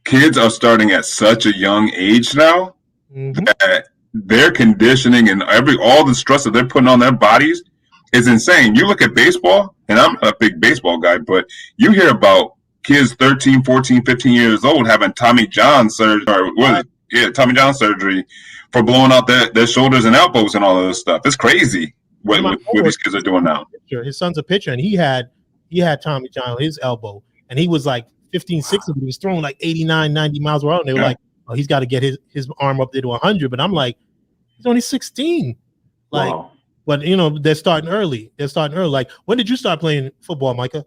kids are starting at such a young age now that their conditioning and all the stress that they're putting on their bodies is insane. You look at baseball, and I'm a big baseball guy, but you hear about kids 13, 14, 15 years old having Tommy John surgery, Tommy John surgery for blowing out their shoulders and elbows and all of this stuff. It's crazy what these kids are doing now. His son's a pitcher, and he had Tommy John on his elbow, and he was like 15, 16, but he was throwing like 89, 90 miles per hour, and they were like, oh, he's got to get his arm up there to 100, but I'm like, he's only 16. Like, wow. But, they're starting early. Like, when did you start playing football, Micah?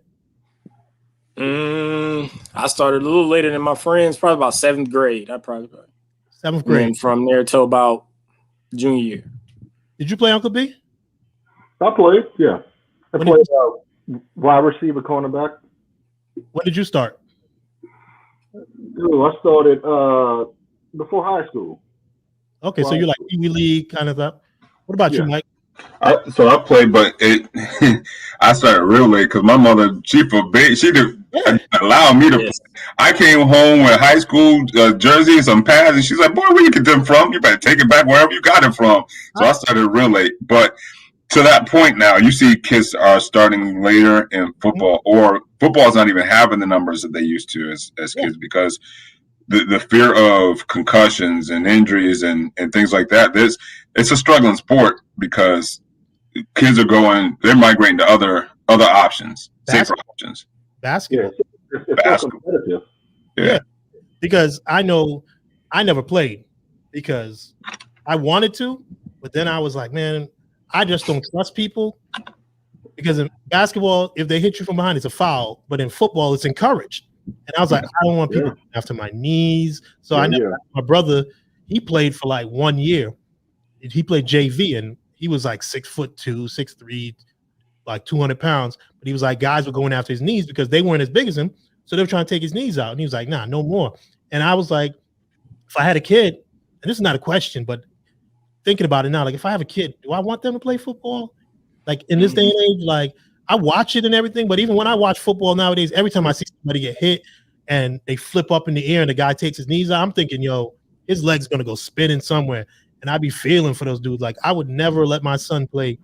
I started a little later than my friends, probably about 7th grade. 7th grade. And from there till about junior year. Did you play, Uncle B? I played, yeah. I played wide receiver, cornerback. When did you start? I started before high school. Okay, so you're like Pee Wee League kind of stuff. What about you, Mike? I played, but I started real late because my mother, she didn't allow me to play. I came home with high school jersey and some pads, and she's like, boy, where you get them from? You better take it back wherever you got it from. So I started real late. But to that point now, you see kids are starting later in football, or football is not even having the numbers that they used to as kids, because the fear of concussions and injuries and things like that. It's a struggling sport because kids they're migrating to other options, safer options. Basketball. Yeah, it's so competitive. Yeah, because I know I never played because I wanted to, but then I was like, man, I just don't trust people, because in basketball, if they hit you from behind, it's a foul, but in football, it's encouraged. And I was like, I don't want people after my knees. So my brother, he played for like 1 year. He played JV, and he was like 6'2", 6'3", like 200 pounds. But he was like, guys were going after his knees because they weren't as big as him. So they were trying to take his knees out. And he was like, nah, no more. And I was like, if I had a kid, and this is not a question, but thinking about it now, like if I have a kid, do I want them to play football? Like in this day and age, like I watch it and everything, but even when I watch football nowadays, every time I see somebody get hit and they flip up in the air and the guy takes his knees out, I'm thinking, his leg's gonna go spinning somewhere. And I'd be feeling for those dudes. Like I would never let my son play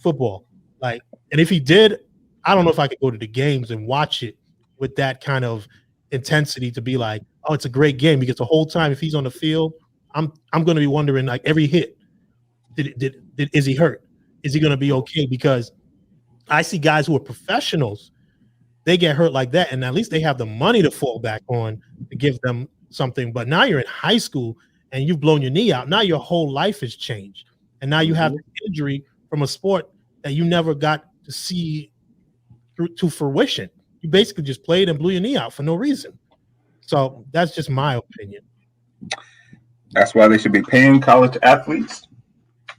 football. Like, and if he did, I don't know if I could go to the games and watch it with that kind of intensity to be like, oh, it's a great game, because the whole time if he's on the field, I'm going to be wondering like every hit, Is he hurt? Is he going to be okay? Because I see guys who are professionals, they get hurt like that, and at least they have the money to fall back on to give them something. But now you're in high school and you've blown your knee out. Now your whole life has changed, and now you have an injury from a sport that you never got to see to fruition. You basically just played and blew your knee out for no reason. So that's just my opinion. That's why they should be paying college athletes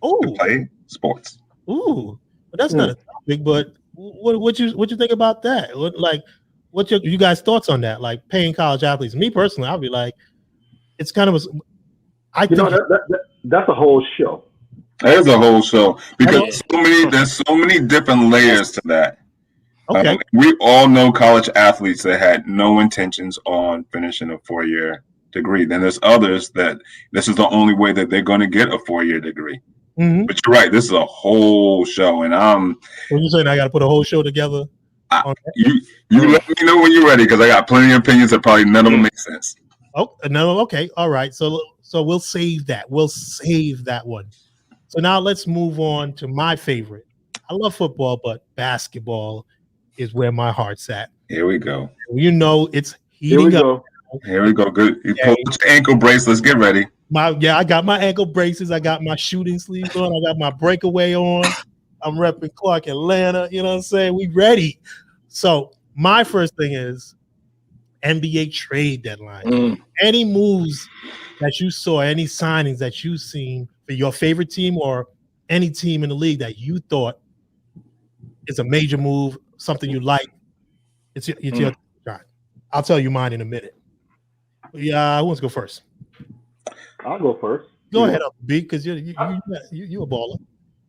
to play sports. Ooh, but that's not a topic. But what you think about that? What's you guys' thoughts on that? Like paying college athletes. Me personally, I'll be like, it's kind of that's a whole show. There's a whole show because there's so many different layers to that. Okay. We all know college athletes that had no intentions on finishing a 4-year degree. Then there's others that this is the only way that they're going to get a 4-year degree. Mm-hmm. But you're right. This is a whole show, and when you saying I got to put a whole show together, you let me know when you're ready because I got plenty of opinions that probably none of them make sense. Oh no, okay, all right. So we'll save that. We'll save that one. So now let's move on to my favorite. I love football, but basketball is where my heart's at. Here we go. You know it's heating up. Here we go. Good. You pull your ankle bracelets. Get ready. I got my ankle braces. I got my shooting sleeves on. I got my breakaway on. I'm repping Clark Atlanta. You know what I'm saying? We ready. So my first thing is NBA trade deadline. Any moves that you saw, any signings that you've seen for your favorite team or any team in the league that you thought is a major move, something you like, it's your time. I'll tell you mine in a minute. Yeah, who wants to go first? I'll go first. Go ahead, B, because you're a baller.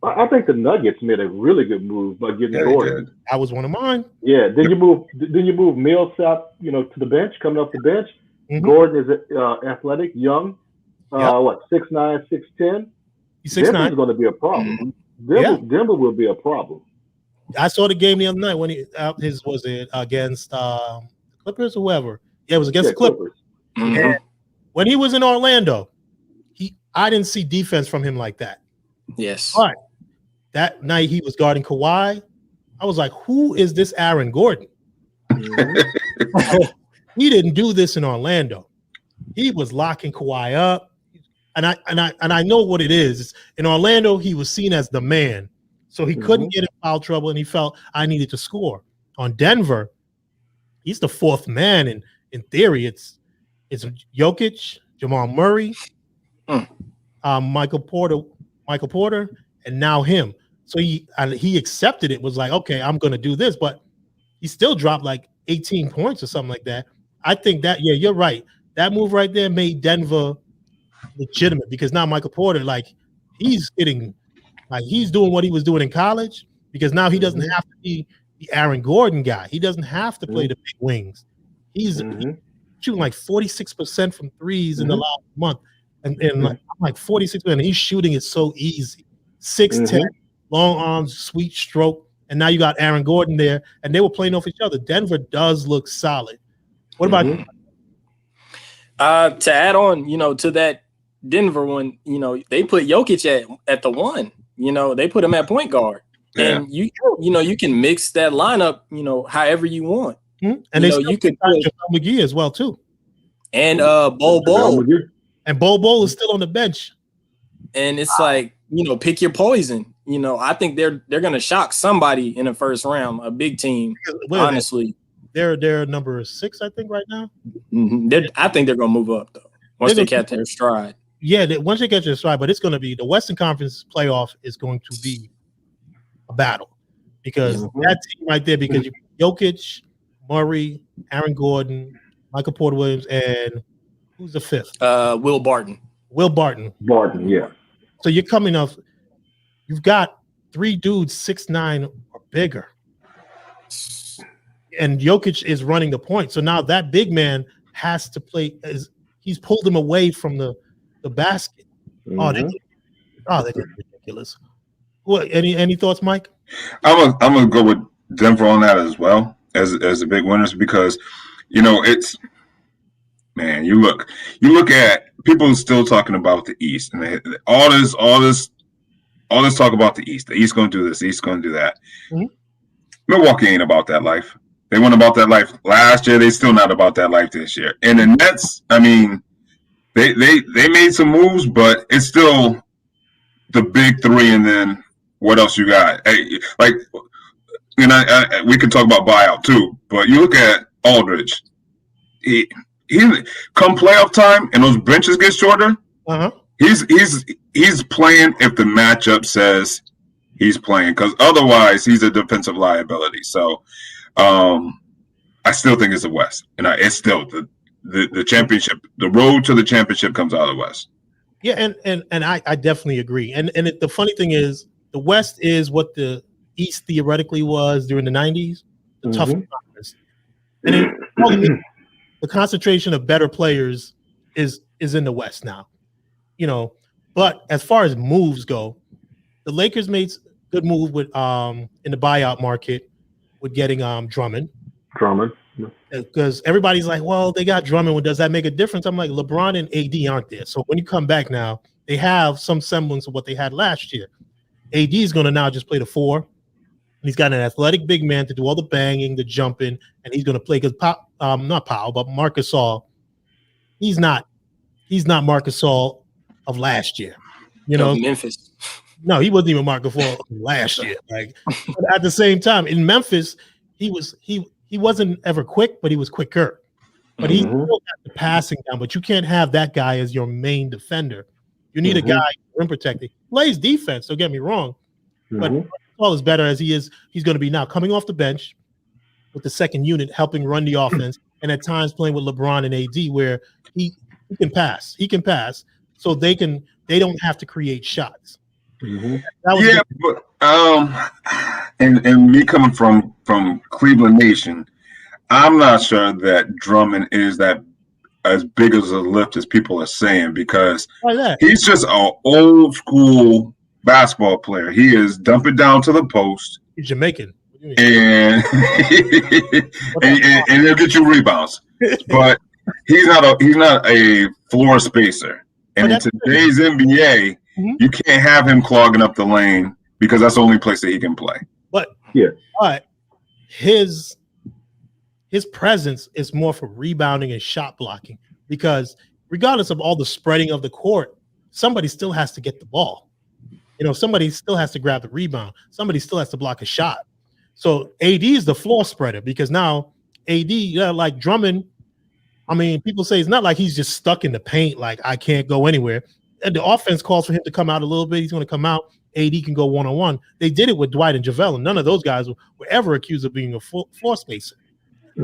I think the Nuggets made a really good move by getting Gordon. That was one of mine. Yeah. Then you move Millsap, to the bench, coming off the bench. Mm-hmm. Gordon is athletic, young. 6'9", 6'10". He's 6'9". Denver's going to be a problem. Denver will be a problem. I saw the game the other night when was it against Clippers or whoever? Yeah, it was against the Clippers. Mm-hmm. And when he was in Orlando, I didn't see defense from him like that. Yes. But that night he was guarding Kawhi. I was like, who is this Aaron Gordon? He didn't do this in Orlando. He was locking Kawhi up. And I know what it is. In Orlando, he was seen as the man. So he couldn't get in foul trouble, and he felt I needed to score. On Denver, he's the fourth man, and in theory, it's Jokic, Jamal Murray, Michael Porter, and now him. So he accepted it, was like, okay, I'm going to do this, but he still dropped like 18 points or something like that. I think that, you're right. That move right there made Denver legitimate because now Michael Porter, he's doing what he was doing in college because now he doesn't have to be the Aaron Gordon guy. He doesn't have to play the big wings. He's shooting like 46% from threes in the last month. And like 46%. He's shooting it so easy. 6'10", long arms, sweet stroke. And now you got Aaron Gordon there, and they were playing off each other. Denver does look solid. What about you? To add on, to that Denver one, they put Jokic at the one. They put him at point guard. Yeah. And you can mix that lineup, however you want. And you could put McGee as well too. And Bol. And Bol is still on the bench. And it's like, pick your poison. I think they're gonna shock somebody in the first round, a big team. Honestly. They're number 6, I think, right now. I think they're gonna move up though. Once they catch their stride. Yeah, once they catch their stride, but it's gonna be the Western Conference playoff is going to be a battle because that team right there, because you Jokic, Murray, Aaron Gordon, Michael Porter Williams, and who's the fifth? Will Barton. Barton, yeah. So you're coming off. You've got 3 dudes 6'9" or bigger, and Jokic is running the point. So now that big man has to play. He's pulled him away from the basket. They're ridiculous. What? Any thoughts, Mike? I'm gonna go with Denver on that as well as the big winners because it's. Man, you look at people still talking about the East and all this all this talk about the East. The East going to do this. The East going to do that. Mhm. Milwaukee ain't about that life. They weren't about that life last year. They still not about that life this year. And the Nets, I mean, they made some moves, but it's still the big three. And then what else you got? Hey, like, you know, we could talk about buyout too. But you look at Aldridge. He come playoff time and those benches get shorter. Uh-huh. He's playing if the matchup says he's playing, because otherwise he's a defensive liability. So I still think it's the West, and it's still the championship. The road to the championship comes out of the West. Yeah, and I definitely agree. And the funny thing is, the West is what the East theoretically was during the 90s, the tough conference. And the concentration of better players is in the West now. You know, but as far as moves go, the Lakers made a good move with in the buyout market with getting Drummond. Because everybody's like, well, they got Drummond. Does that make a difference? I'm like, LeBron and AD aren't there. So when you come back now, they have some semblance of what they had last year. AD is going to now just play the 4. He's got an athletic big man to do all the banging, the jumping, and he's going to play because not Powell, but Marc Gasol. He's not Marc Gasol of last year. You know, Memphis. No, he wasn't even Marc Gasol last year. Like, but at the same time, in Memphis, he wasn't ever quick, but he was quicker. But he still got the passing down. But you can't have that guy as your main defender. You need a guy rim protecting. Plays defense. Don't get me wrong, but Gasol is better as he is. He's going to be now coming off the bench with the second unit, helping run the offense, and at times playing with LeBron and AD, where he can pass. He can pass, so they don't have to create shots. Yeah, but and me coming from Cleveland Nation, I'm not sure that Drummond is that as big as a lift as people are saying, because he's just an old school basketball player. He is dump it down to the post. He's Jamaican. And and he'll get you rebounds. But he's not a floor spacer. And in today's NBA, you can't have him clogging up the lane because that's the only place that he can play. But his presence is more for rebounding and shot blocking, because regardless of all the spreading of the court, somebody still has to get the ball. You know, somebody still has to grab the rebound. Somebody still has to block a shot. So AD is the floor spreader, because now AD, like Drummond, I mean, people say it's not like he's just stuck in the paint, like I can't go anywhere. And the offense calls for him to come out a little bit. He's going to come out. AD can go one-on-one. They did it with Dwight and JaVale, and none of those guys were ever accused of being a floor spacer.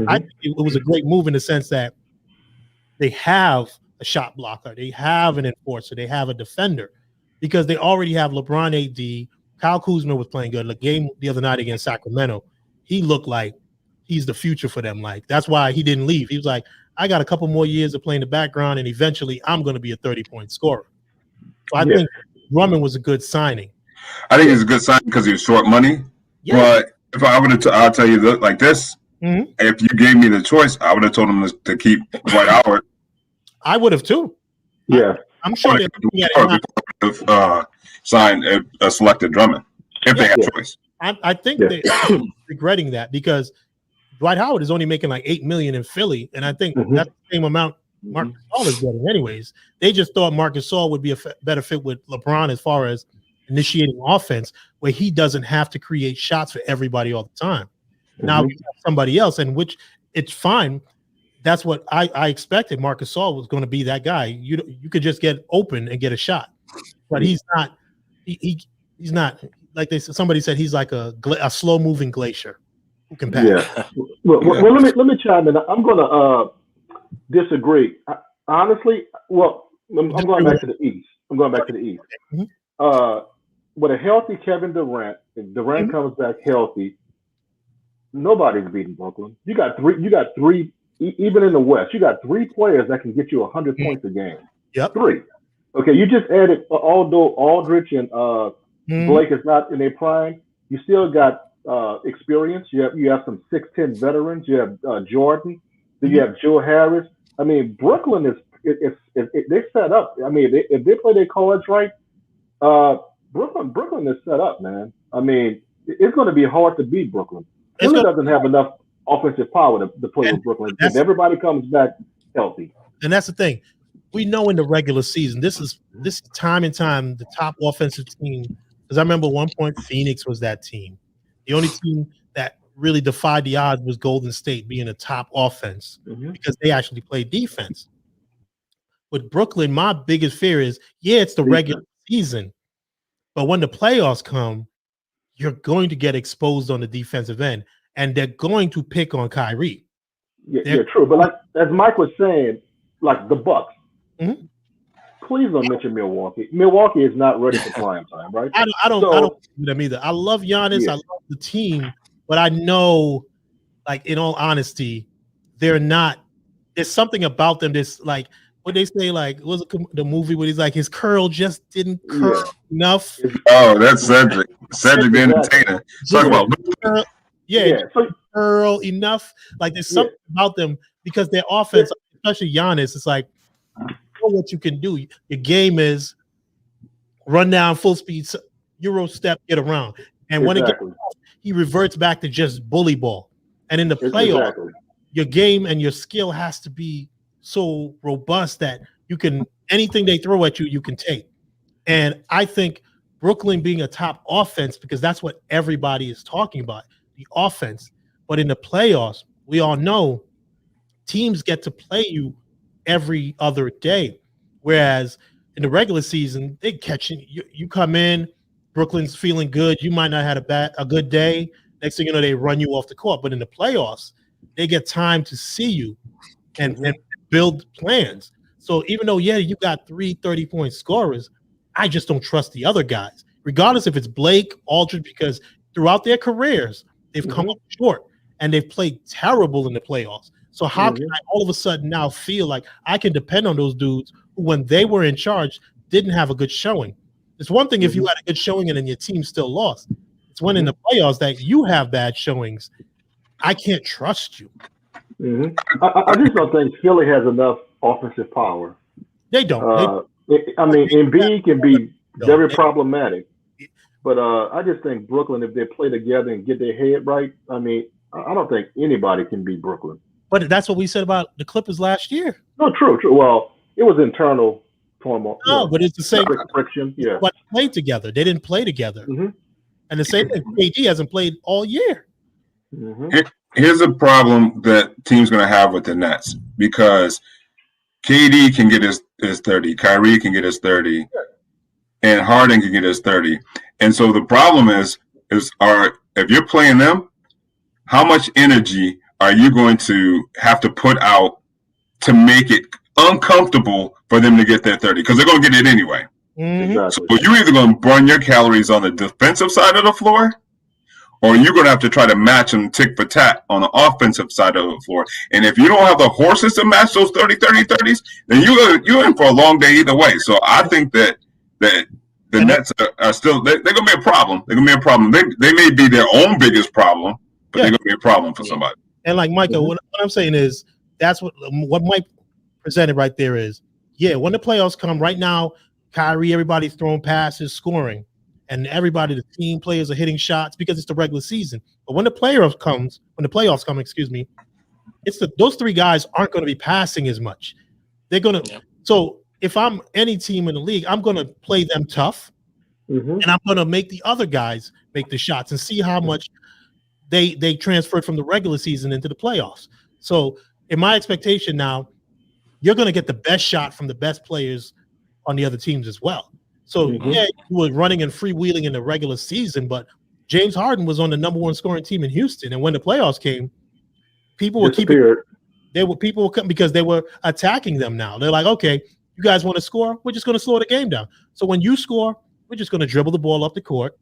I think it was a great move in the sense that they have a shot blocker, they have an enforcer, they have a defender, because they already have LeBron, AD. Kyle Kuzma was playing good. The game the other night against Sacramento, he looked like he's the future for them. Like, that's why he didn't leave. He was like, I got a couple more years of playing the background, and eventually I'm going to be a 30-point scorer. So I think Drummond was a good signing. I think it's a good signing because he was short money. Yeah. But if I would have, I'll tell you like this: if you gave me the choice, I would have told him to keep Dwight Howard. I would have too. Yeah, I'm sure they would have signed a selected Drummond if they had choice. I think they're regretting that, because Dwight Howard is only making like $8 million in Philly, and I think that's the same amount Marc Gasol is getting anyways. They just thought Marc Gasol would be a better fit with LeBron as far as initiating offense, where he doesn't have to create shots for everybody all the time. Now you have somebody else, and which it's fine. That's what I expected. Marc Gasol was going to be that guy. You could just get open and get a shot, but he's not. He's not, like somebody said, he's like a slow moving glacier who can pass. Yeah. Well, let me chime in. I'm going to disagree. Honestly, I'm going back to the East. With a healthy Kevin Durant, if Durant comes back healthy, nobody's beating Brooklyn. You got three. Even in the West, you got 3 players that can get you 100 points a game. Yep. 3. Okay, you just added, although Aldridge and Blake is not in their prime, you still got experience. You have some 6'10" veterans. You have Jordan. Then you have Joe Harris. I mean, Brooklyn is they set up. I mean, if they play their cards right, Brooklyn is set up, man. I mean, it's going to be hard to beat Brooklyn. Philly doesn't have enough offensive power to play with Brooklyn if everybody comes back healthy. And that's the thing. We know in the regular season, this is time and time the top offensive team. Because I remember at one point Phoenix was that team. The only team that really defied the odds was Golden State being a top offense because they actually played defense. With Brooklyn, my biggest fear is, it's the regular season, but when the playoffs come, you're going to get exposed on the defensive end, and they're going to pick on Kyrie. Yeah, true. But like as Mike was saying, like the Bucks, please don't mention Milwaukee. Milwaukee is not ready for prime time, right? I don't do them either. I love Giannis. I love the team, but I know, like in all honesty, they're not. There's something about them. This like what they say. Like what was the movie where he's like his curl just didn't curl enough. Oh, that's Cedric. Cedric the Entertainer. Talk about curl enough. Like there's something about them because their offense, especially Giannis, it's like what you can do. Your game is run down full speed, Euro step, get around, and when it gets off, he reverts back to just bully ball. And in the playoff, your game and your skill has to be so robust that you can anything they throw at you, you can take. And I think Brooklyn being a top offense, because that's what everybody is talking about, the offense. But in the playoffs, we all know teams get to play you every other day. Whereas in the regular season, they catch you come in, Brooklyn's feeling good. You might not have a good day. Next thing you know, they run you off the court. But in the playoffs, they get time to see you and build plans. So even though, you got 3 30-point scorers, I just don't trust the other guys, regardless if it's Blake, Aldridge, because throughout their careers, they've come up short and they've played terrible in the playoffs. So how can I all of a sudden now feel like I can depend on those dudes who, when they were in charge, didn't have a good showing? It's one thing if you had a good showing and then your team still lost. It's when in the playoffs that you have bad showings. I can't trust you. I just don't think Philly has enough offensive power. They don't. Embiid can be very problematic. But I just think Brooklyn, if they play together and get their head right, I don't think anybody can beat Brooklyn. But that's what we said about the Clippers last year. No, true. Well, it was internal turmoil. No, but it's the same friction. Yeah, but they played together. They didn't play together. And the same thing. KD hasn't played all year. Here's a problem that team's going to have with the Nets, because KD can get his 30, Kyrie can get his 30, and Harden can get his 30. And so the problem is if you're playing them, how much energy are you going to have to put out to make it uncomfortable for them to get their 30? Because they're going to get it anyway. So you're either going to burn your calories on the defensive side of the floor, or you're going to have to try to match them tick for tat on the offensive side of the floor. And if you don't have the horses to match those 30-30-30s, then you're in for a long day either way. So I think that the Nets are still – they're going to be a problem. They're going to be a problem. They may be their own biggest problem, but they're going to be a problem for somebody. And like Micah, what I'm saying is that's what Mike presented right there is, when the playoffs come right now, Kyrie, everybody's throwing passes, scoring, and everybody, the team players are hitting shots because it's the regular season. But when the playoffs come, it's those three guys aren't going to be passing as much. They're going to. So if I'm any team in the league, I'm going to play them tough, and I'm going to make the other guys make the shots and see how much they transferred from the regular season into the playoffs. So in my expectation now, you're going to get the best shot from the best players on the other teams as well. So you were running and freewheeling in the regular season, but James Harden was on the number one scoring team in Houston, and when the playoffs came, people were coming because they were attacking them. Now they're like, okay, you guys want to score? We're just going to slow the game down. So when you score, we're just going to dribble the ball up the court,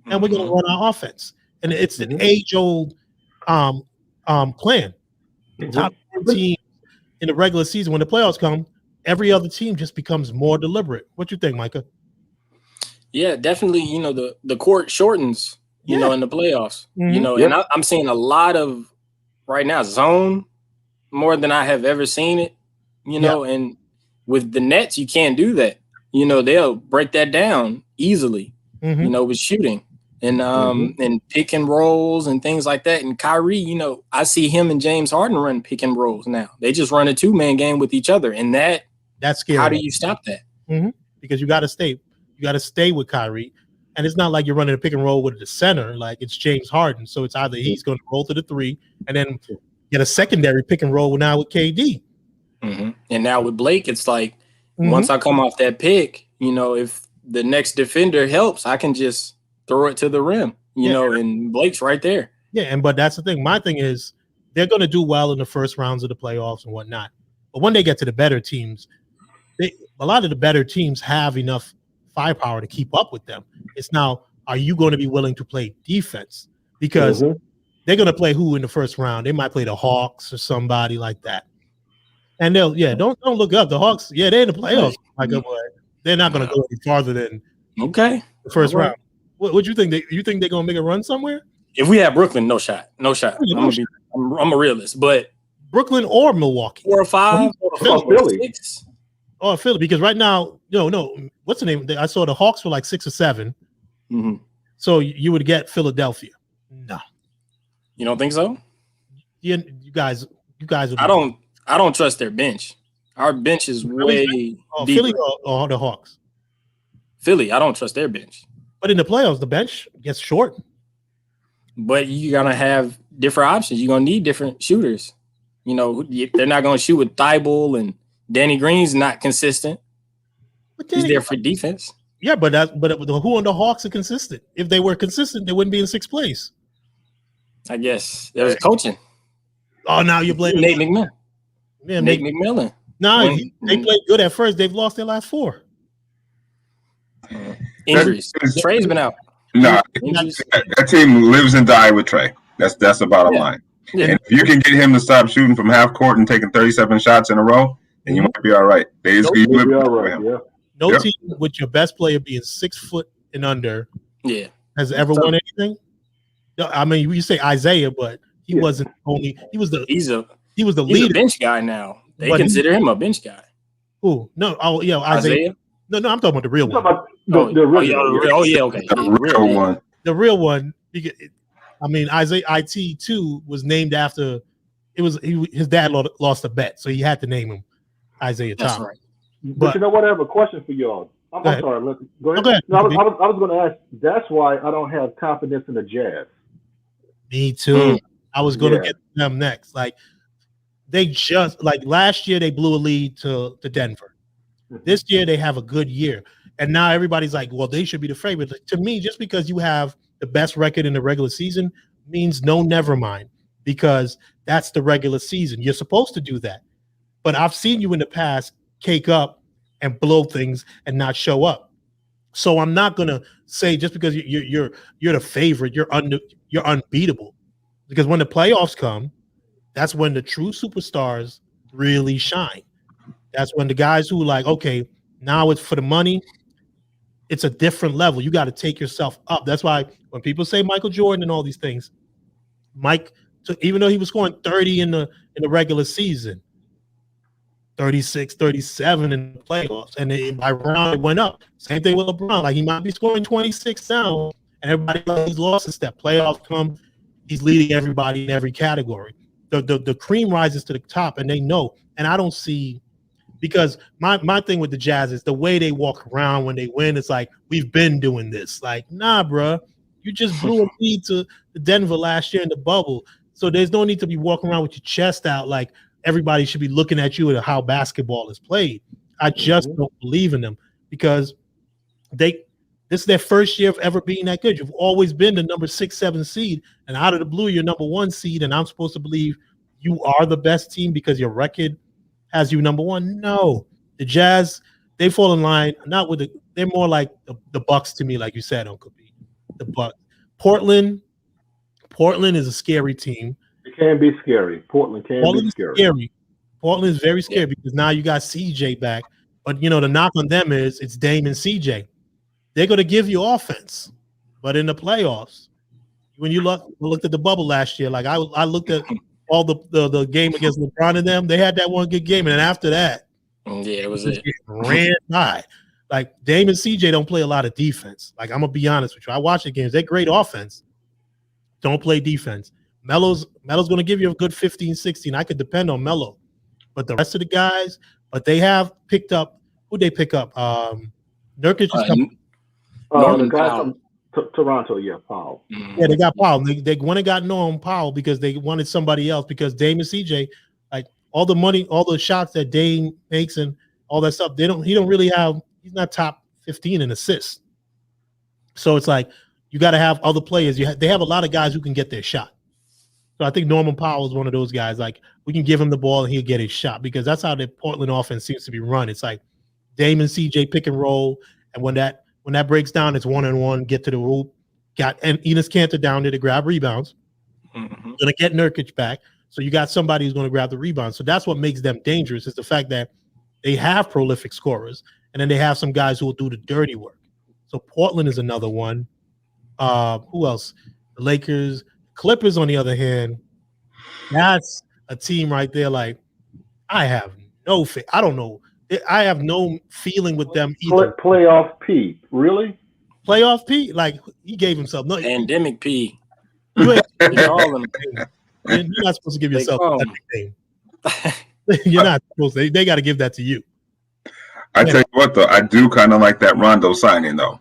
and we're going to run our offense. And it's an age-old plan. Top team in the regular season, when the playoffs come, every other team just becomes more deliberate. What you think, Micah? Yeah, definitely. The court shortens, in the playoffs, and I'm seeing a lot of right now zone more than I have ever seen it, and with the Nets, you can't do that. They'll break that down easily. you know, with shooting and pick and rolls and things like that. And Kyrie, you know, I see him and James Harden run pick and rolls now. They just run a 2-man game with each other, and that's scary. How do you stop that? Because you got to stay with Kyrie, and it's not like you're running a pick and roll with the center. Like, it's James Harden, so it's either he's going to roll to the 3 and then get a secondary pick and roll now with KD. And now with Blake, it's like once I come off that pick, you know, if the next defender helps, I can just throw it to the rim, you know, and Blake's right there. Yeah, but that's the thing. My thing is they're going to do well in the first rounds of the playoffs and whatnot. But when they get to the better teams, a lot of the better teams have enough firepower to keep up with them. It's now, are you going to be willing to play defense? Because they're going to play who in the first round? They might play the Hawks or somebody like that. And they'll, don't look up. The Hawks, they're in the playoffs. They're not going to go any farther than the first round. What do you think? You think they're going to make a run somewhere? If we have Brooklyn, no shot. I'm a realist, but Brooklyn or Milwaukee, 4 or 5, or Philly, 6. Oh, Philly, because right now, no. What's the name? I saw the Hawks were like 6 or 7. So you would get Philadelphia. No, you don't think so? You guys. Would I don't trust their bench. Our bench is way deeper. Philly or the Hawks? Philly, I don't trust their bench. But in the playoffs, the bench gets short. But you're gonna have different options. You're gonna need different shooters. You know, they're not gonna shoot with Thibault, and Danny Green's not consistent. He's there for defense. Yeah, but who on the Hawks are consistent? If they were consistent, they wouldn't be in 6th place. I guess there's coaching. Oh, now you're blaming Nate McMillan. Yeah, Nate McMillan. No, they played good at first. They've lost their last 4. Injuries. Trey's been out. Nah, that team lives and dies with Trey. That's the bottom line. Yeah. And if you can get him to stop shooting from half court and taking 37 shots in a row, then you might be all right. No team with your best player being 6 foot and under has ever won anything. I mean, you say Isaiah, but he wasn't only. He's the leader. He's a bench guy now. They consider him a bench guy. Who? No. Oh, yeah, Isaiah. No, I'm talking about the real one. The real one. The real one. I mean, Isaiah IT2 was named after. His dad lost a bet, so he had to name him Isaiah Thomas. That's right. But you know what? I have a question for y'all. I'm sorry. Go ahead. Okay. No, I was going to ask. That's why I don't have confidence in the Jazz. Me too. I was going to get them next. Like, they just last year they blew a lead to Denver. This year they have a good year, and now everybody's like, well, they should be the favorite. To me, just because you have the best record in the regular season means no, never mind, because that's the regular season. You're supposed to do that, but I've seen you in the past cake up and blow things and not show up. So I'm not gonna say just because you're the favorite, you're unbeatable, because when the playoffs come, that's when the true superstars really shine. That's when the guys who okay, now it's for the money. It's a different level. You got to take yourself up. That's why when people say Michael Jordan and all these things, Mike, even though he was scoring 30 in the regular season, 36, 37 in the playoffs, and by round it went up. Same thing with LeBron. Like, he might be scoring 26 now, and everybody he's lost a step. Playoffs come, he's leading everybody in every category. The cream rises to the top, and they know. And I don't see, because my thing with the Jazz is the way they walk around when they win. It's like, we've been doing this. Like, nah, bro, you just blew a lead to Denver last year in the bubble. So there's no need to be walking around with your chest out like everybody should be looking at you at how basketball is played. I just don't believe in them, because this is their first year of ever being that good. You've always been the number 6, 7 seed, and out of the blue, you're number 1 seed, and I'm supposed to believe you are the best team because your record has you number 1. No, the Jazz, they fall in line. They're more like the Bucks to me, like you said, Uncle B. The Bucks. Portland is a scary team. It can be scary. Portland be scary. Portland is very scary because now you got CJ back. But, the knock on them is it's Dame and CJ. They're going to give you offense. But in the playoffs, when you looked at the bubble last year, like I looked at all the game against LeBron and them, they had that one good game. And then after that, it was it. Ran by. Like Dame and CJ don't play a lot of defense. Like I'm gonna be honest with you. I watch the games. They're great offense. Don't play defense. Melo's gonna give you a good 15, 16. I could depend on Melo. But the rest of the guys, but they have picked up. Who'd they pick up? Nurkic is coming. The guy from Toronto, Powell. Yeah, they got Powell. They went and got Norm Powell because they wanted somebody else because Dame and CJ, like all the money, all the shots that Dame makes and all that stuff, he don't really have, he's not top 15 in assists. So it's like you got to have other players. They have a lot of guys who can get their shot. So I think Norman Powell is one of those guys. Like we can give him the ball and he'll get his shot because that's how the Portland offense seems to be run. It's like Dame and CJ pick and roll, and when that breaks down, it's 1-on-1, get to the hoop. Got and Enes Kanter down there to grab rebounds. Mm-hmm. Gonna get Nurkic back, so you got somebody who's gonna grab the rebound. So that's what makes them dangerous is the fact that they have prolific scorers, and then they have some guys who will do the dirty work. So Portland is another one. Who else? The Lakers. Clippers, on the other hand, that's a team right there. Like, I have no I don't know. I have no feeling with them either. Playoff P, really? Playoff P? Like, he gave himself no. Pandemic P. You ain't, All of them. you're not supposed to give yourself that nickname. You're not supposed to. They got to give that to you. I tell you what, though, I do kind of like that Rondo signing, though.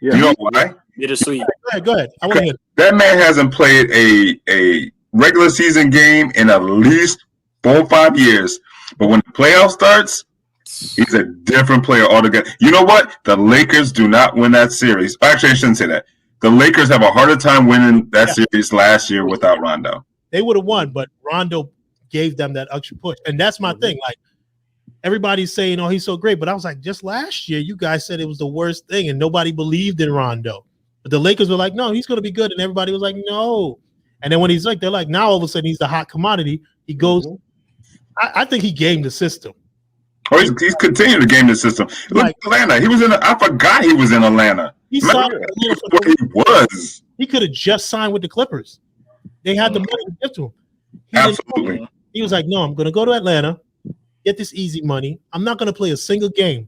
Yeah. You know why? Bittersweet. Go ahead. I want to hear it. That man hasn't played a regular season game in at least 4 or 5 years. But when the playoff starts, he's a different player altogether. You know what? The Lakers do not win that series. Actually, I shouldn't say that. The Lakers have a harder time winning that series last year without Rondo. They would have won, but Rondo gave them that extra push. And that's my thing. Like, everybody's saying, oh, he's so great. But I was like, just last year, you guys said it was the worst thing, and nobody believed in Rondo. But the Lakers were like, no, he's going to be good. And everybody was like, no. And then when he's like, they're like, now all of a sudden he's the hot commodity. He goes, I think he gamed the system. Oh, he's continuing to game the system. Look at Atlanta. I forgot he was in Atlanta. He was. He could have just signed with the Clippers. They had the money to give to him. Absolutely. He was like, no, I'm going to go to Atlanta, get this easy money. I'm not going to play a single game.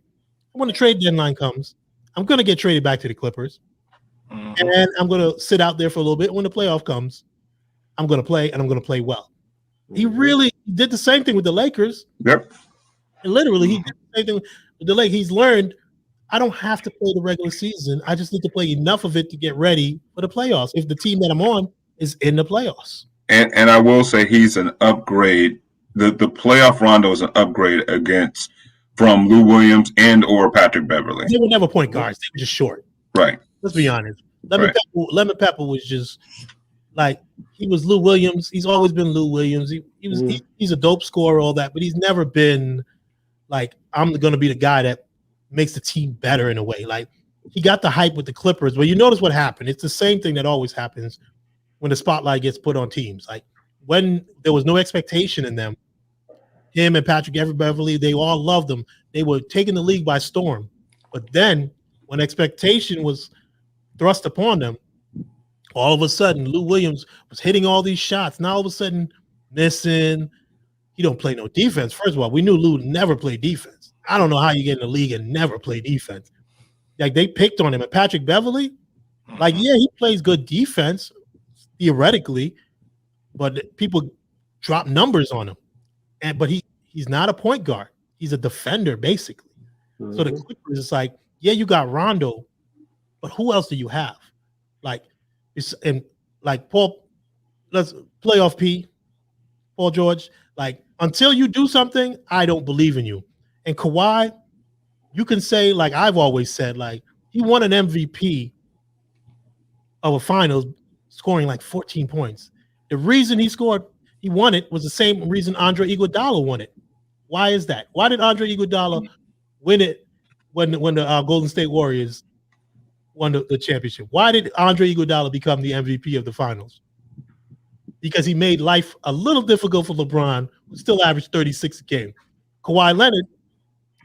When the trade deadline comes, I'm going to get traded back to the Clippers. And I'm going to sit out there for a little bit. When the playoff comes, I'm going to play, and I'm going to play well. He really did the same thing with the Lakers. Yep. And literally, he did the same thing with the Lakers. He's learned, I don't have to play the regular season. I just need to play enough of it to get ready for the playoffs if the team that I'm on is in the playoffs. And I will say he's an upgrade. The playoff Rondo is an upgrade from Lou Williams and or Patrick Beverly. They were never point guards. They were just short. Right. Let's be honest. Lemon Pepper was just like, he was Lou Williams. He's always been Lou Williams. He's a dope scorer, all that, but he's never been like, I'm going to be the guy that makes the team better in a way. Like, he got the hype with the Clippers, but you notice what happened. It's the same thing that always happens when the spotlight gets put on teams. Like, when there was no expectation in them, him and Patrick Beverly, they all loved them. They were taking the league by storm. But then when expectation was thrust upon them, all of a sudden Lou Williams was hitting all these shots. Now all of a sudden missing. He don't play no defense. First of all, we knew Lou never played defense. I don't know how you get in the league and never play defense. Like, they picked on him. And Patrick Beverly, like, yeah, he plays good defense theoretically, but people drop numbers on him. But he's not a point guard. He's a defender, basically. So the Clippers is like, yeah, you got Rondo, but who else do you have? Like, Paul, let's playoff P, Paul George. Like, until you do something, I don't believe in you. And Kawhi, you can say, like I've always said, like, he won an MVP of a finals scoring like 14 points. The reason he won it was the same reason Andre Iguodala won it. Why is that? Why did Andre Iguodala win it when the Golden State Warriors won the championship? Why did Andre Iguodala become the MVP of the finals? Because he made life a little difficult for LeBron, who still averaged 36 a game. Kawhi Leonard,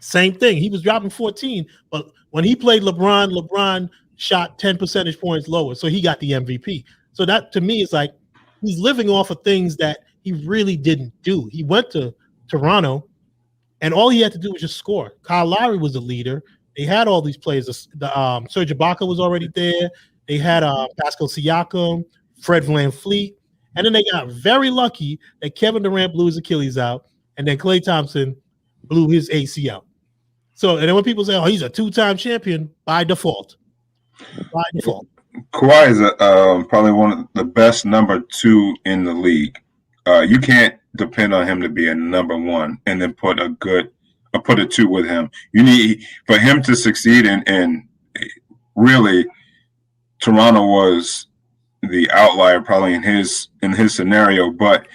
same thing. He was dropping 14, but when he played LeBron shot 10 percentage points lower, so he got the MVP. So that, to me, is like, he's living off of things that he really didn't do. He went to Toronto, and all he had to do was just score. Kyle Lowry was the leader. They had all these players. Serge Ibaka was already there. They had Pascal Siakam, Fred VanVleet, and then they got very lucky that Kevin Durant blew his Achilles out, and then Klay Thompson blew his ACL. So, and then when people say, "Oh, he's a two-time champion," by default. Kawhi is probably one of the best number 2 in the league. You can't depend on him to be a number 1 and then put a 2 with him. You need for him to succeed, and really, Toronto was the outlier probably in his scenario. But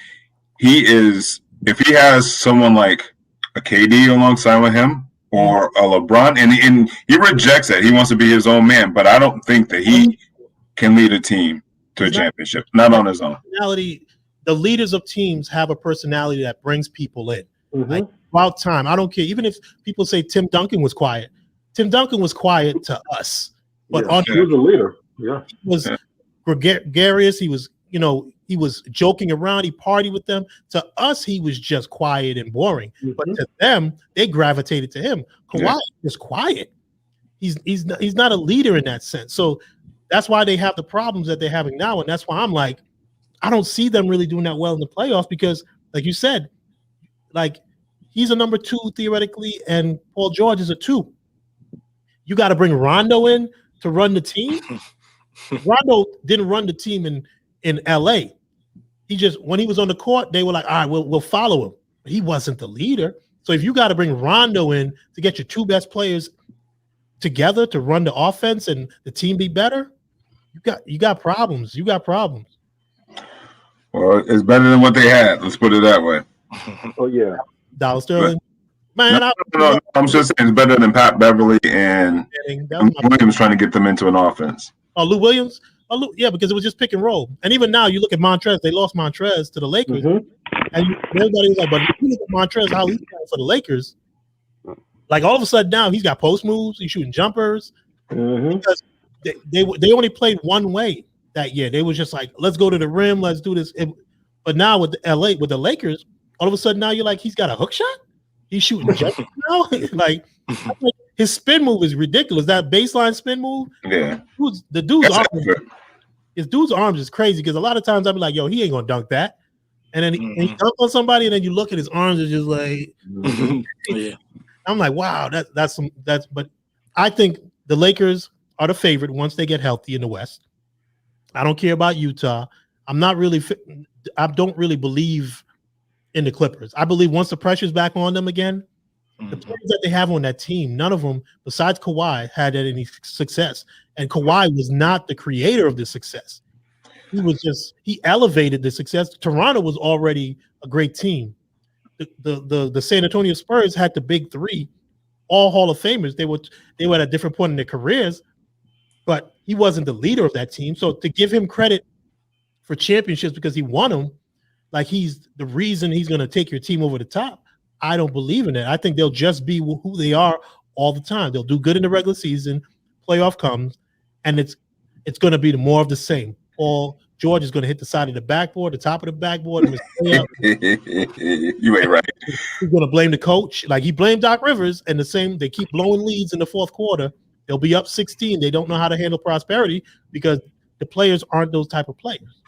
he is, if he has someone like a KD alongside with him, or a LeBron, and he rejects it. He wants to be his own man, but I don't think that he can lead a team to a championship, not on his own. The leaders of teams have a personality that brings people in. Like, about time. I don't care. Even if people say Tim Duncan was quiet. Tim Duncan was quiet to us. But he was a leader. Yeah. He was gregarious. He was, he was joking around. He partied with them. To us, he was just quiet and boring. But to them, they gravitated to him. Kawhi is quiet. He's not a leader in that sense. So that's why they have the problems that they're having now. And that's why I'm like, I don't see them really doing that well in the playoffs because, like you said, like he's a number 2 theoretically, and Paul George is a 2. You got to bring Rondo in to run the team. Rondo didn't run the team in LA. He just, when he was on the court, they were like, all right, we'll follow him. But he wasn't the leader. So if you got to bring Rondo in to get your 2 best players together to run the offense and the team be better, you got problems. You got problems. Well, it's better than what they had. Let's put it that way. Oh yeah, Dallas Sterling. Man, I'm just saying it's better than Pat Beverly and Williams trying to get them into an offense. Oh, Lou Williams? Yeah, because it was just pick and roll. And even now, you look at Montrez. They lost Montrez to the Lakers. And everybody was like, but you look at Montrez, how he's playing for the Lakers. Like, all of a sudden now, he's got post moves. He's shooting jumpers. Because they only played one way that year. They was just like, let's go to the rim. Let's do this. But now with the Lakers, all of a sudden now you're like, he's got a hook shot? He's shooting jumpers now? Like, his spin move is ridiculous. That baseline spin move. Yeah. His dude's arms is crazy because a lot of times I'll be like, yo, he ain't gonna dunk that. And then he dunk on somebody, and then you look at his arms, it's just like I'm like, wow, that's but I think the Lakers are the favorite once they get healthy in the West. I don't care about Utah. I don't really believe in the Clippers. I believe once the pressure's back on them again, the players that they have on that team, none of them, besides Kawhi, had any success. And Kawhi was not the creator of the success. He elevated the success. Toronto was already a great team. The San Antonio Spurs had the big 3, all Hall of Famers. They were at a different point in their careers, but he wasn't the leader of that team. So to give him credit for championships because he won them, like he's the reason he's going to take your team over the top, I don't believe in it. I think they'll just be who they are all the time. They'll do good in the regular season, playoff comes, and it's going to be more of the same. Paul George is going to hit the side of the backboard, the top of the backboard. And you ain't right. He's going to blame the coach. Like he blamed Doc Rivers, and they keep blowing leads in the fourth quarter. They'll be up 16. They don't know how to handle prosperity because the players aren't those type of players.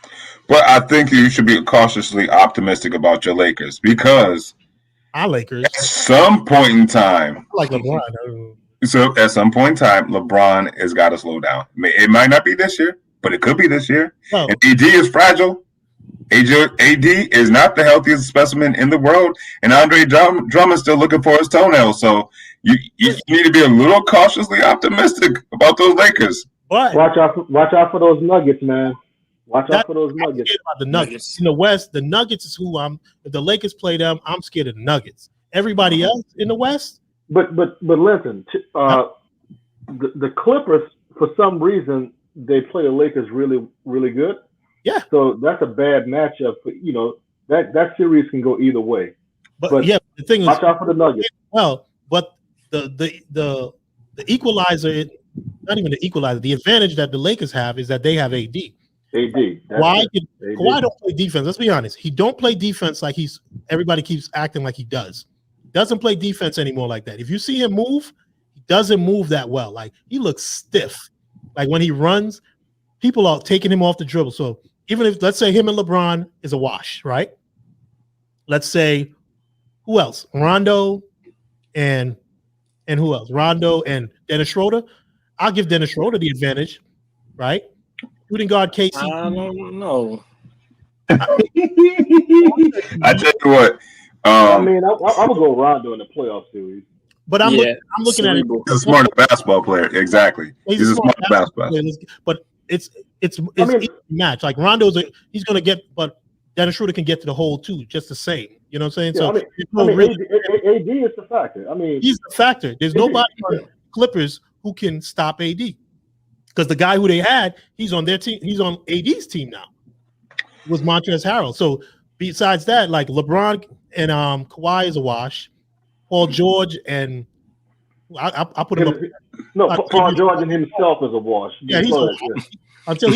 But I think you should be cautiously optimistic about your Lakers because our Lakers, at some point in time, I like LeBron. So at some point in time, LeBron has got to slow down. It might not be this year, but it could be this year. Oh. And AD is fragile. AD is not the healthiest specimen in the world, and Andre Drummond's still looking for his toenails. So you need to be a little cautiously optimistic about those Lakers. But watch out for those Nuggets, man. Watch out for those Nuggets. I'm scared about the Nuggets. In the West, the Nuggets is who if the Lakers play them, I'm scared of the Nuggets. Everybody else in the West. But listen, the Clippers, for some reason, they play the Lakers really, really good. Yeah. So that's a bad matchup. That series can go either way. But yeah, the thing is, watch out for the Nuggets. Well, but the equalizer, not even the equalizer, the advantage that the Lakers have is that they have AD. Kawhi don't play defense. Let's be honest. He don't play defense like everybody keeps acting like he does. Doesn't play defense anymore like that. If you see him move, he He doesn't move that well. Like he looks stiff. Like when he runs, people are taking him off the dribble. So even if let's say him and LeBron is a wash, right? Let's say who else? Rondo and who else? Rondo and Dennis Schroeder. I'll give Dennis Schroeder the advantage, right? Shooting guard KCP. I don't know. I tell you what. I mean, I would go Rondo in the playoff series. But I'm looking at it. He's a smart basketball player. Exactly. He's a smart basketball player. But it's easy match. Like Rondo's he's going to get, but Dennis Schroeder can get to the hole too, just the same. You know what I'm saying? Yeah, AD is the factor. I mean, he's the factor. There's nobody on Clippers who can stop AD because the guy who they had, he's on their team. He's on AD's team now. It was Montrezl Harrell. So besides that, like LeBron and Kawhi is a wash. Paul George and I put him up. No, Paul George and himself is a wash. Yeah, he's a wash. Until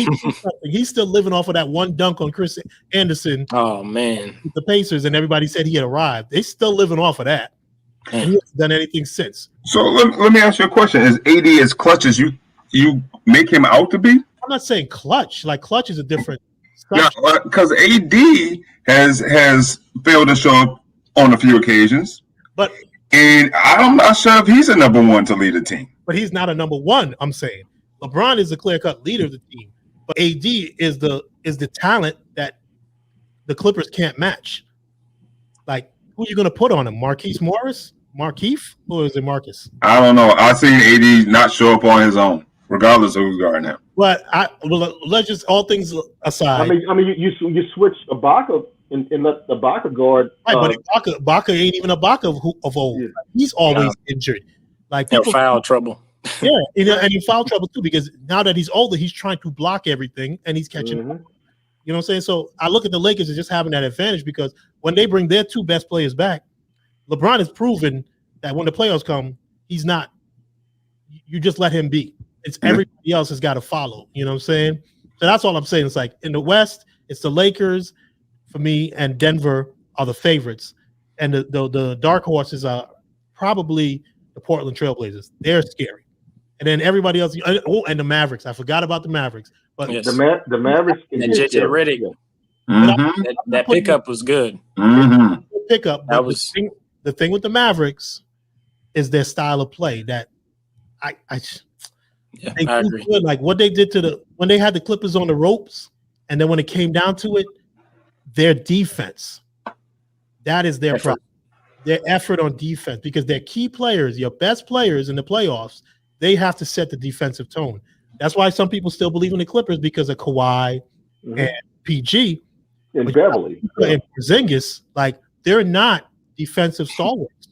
he's still living off of that one dunk on Chris Anderson. Oh man, with the Pacers, and everybody said he had arrived. They're still living off of that. And he hasn't done anything since. So let me ask you a question: is AD as clutch as you make him out to be? I'm not saying clutch. Like clutch is a different. Yeah, because AD has failed to show up on a few occasions. And I'm not sure if he's a number one to lead a team. But he's not a number one. I'm saying LeBron is the clear-cut leader of the team, but AD is the talent that the Clippers can't match. Like, who are you going to put on him? Marquise Morris, Markieff, or is it Marcus? I don't know. I've seen AD not show up on his own, regardless of who's guarding him. But let's just all things aside. I mean, you switch Ibaka and let Ibaka guard. Right, but Ibaka ain't even Ibaka of old. Yeah. He's always injured. Like foul trouble. Yeah, and in foul trouble too, because now that he's older, he's trying to block everything and he's catching. Mm-hmm. You know what I'm saying? So I look at the Lakers as just having that advantage because when they bring their two best players back, LeBron has proven that when the playoffs come, he's not. You just let him be. It's everybody else has got to follow. You know what I'm saying? So that's all I'm saying. It's like in the West, it's the Lakers for me, and Denver are the favorites, and the dark horses are probably the Portland Trailblazers. They're scary. And then everybody else, and the Mavericks. I forgot about the Mavericks. But yes. the Mavericks and JJ Redick. Mm-hmm. That pickup was good. Mm-hmm. Pickup. That was the thing with the Mavericks is their style of play. That I agree. Good. Like what they did when they had the Clippers on the ropes, and then when it came down to it, their defense. That is their problem. Their effort on defense, because their key players, your best players in the playoffs, they have to set the defensive tone. That's why some people still believe in the Clippers because of Kawhi and PG and Beverly and Porzingis. Like they're not defensive stalwarts,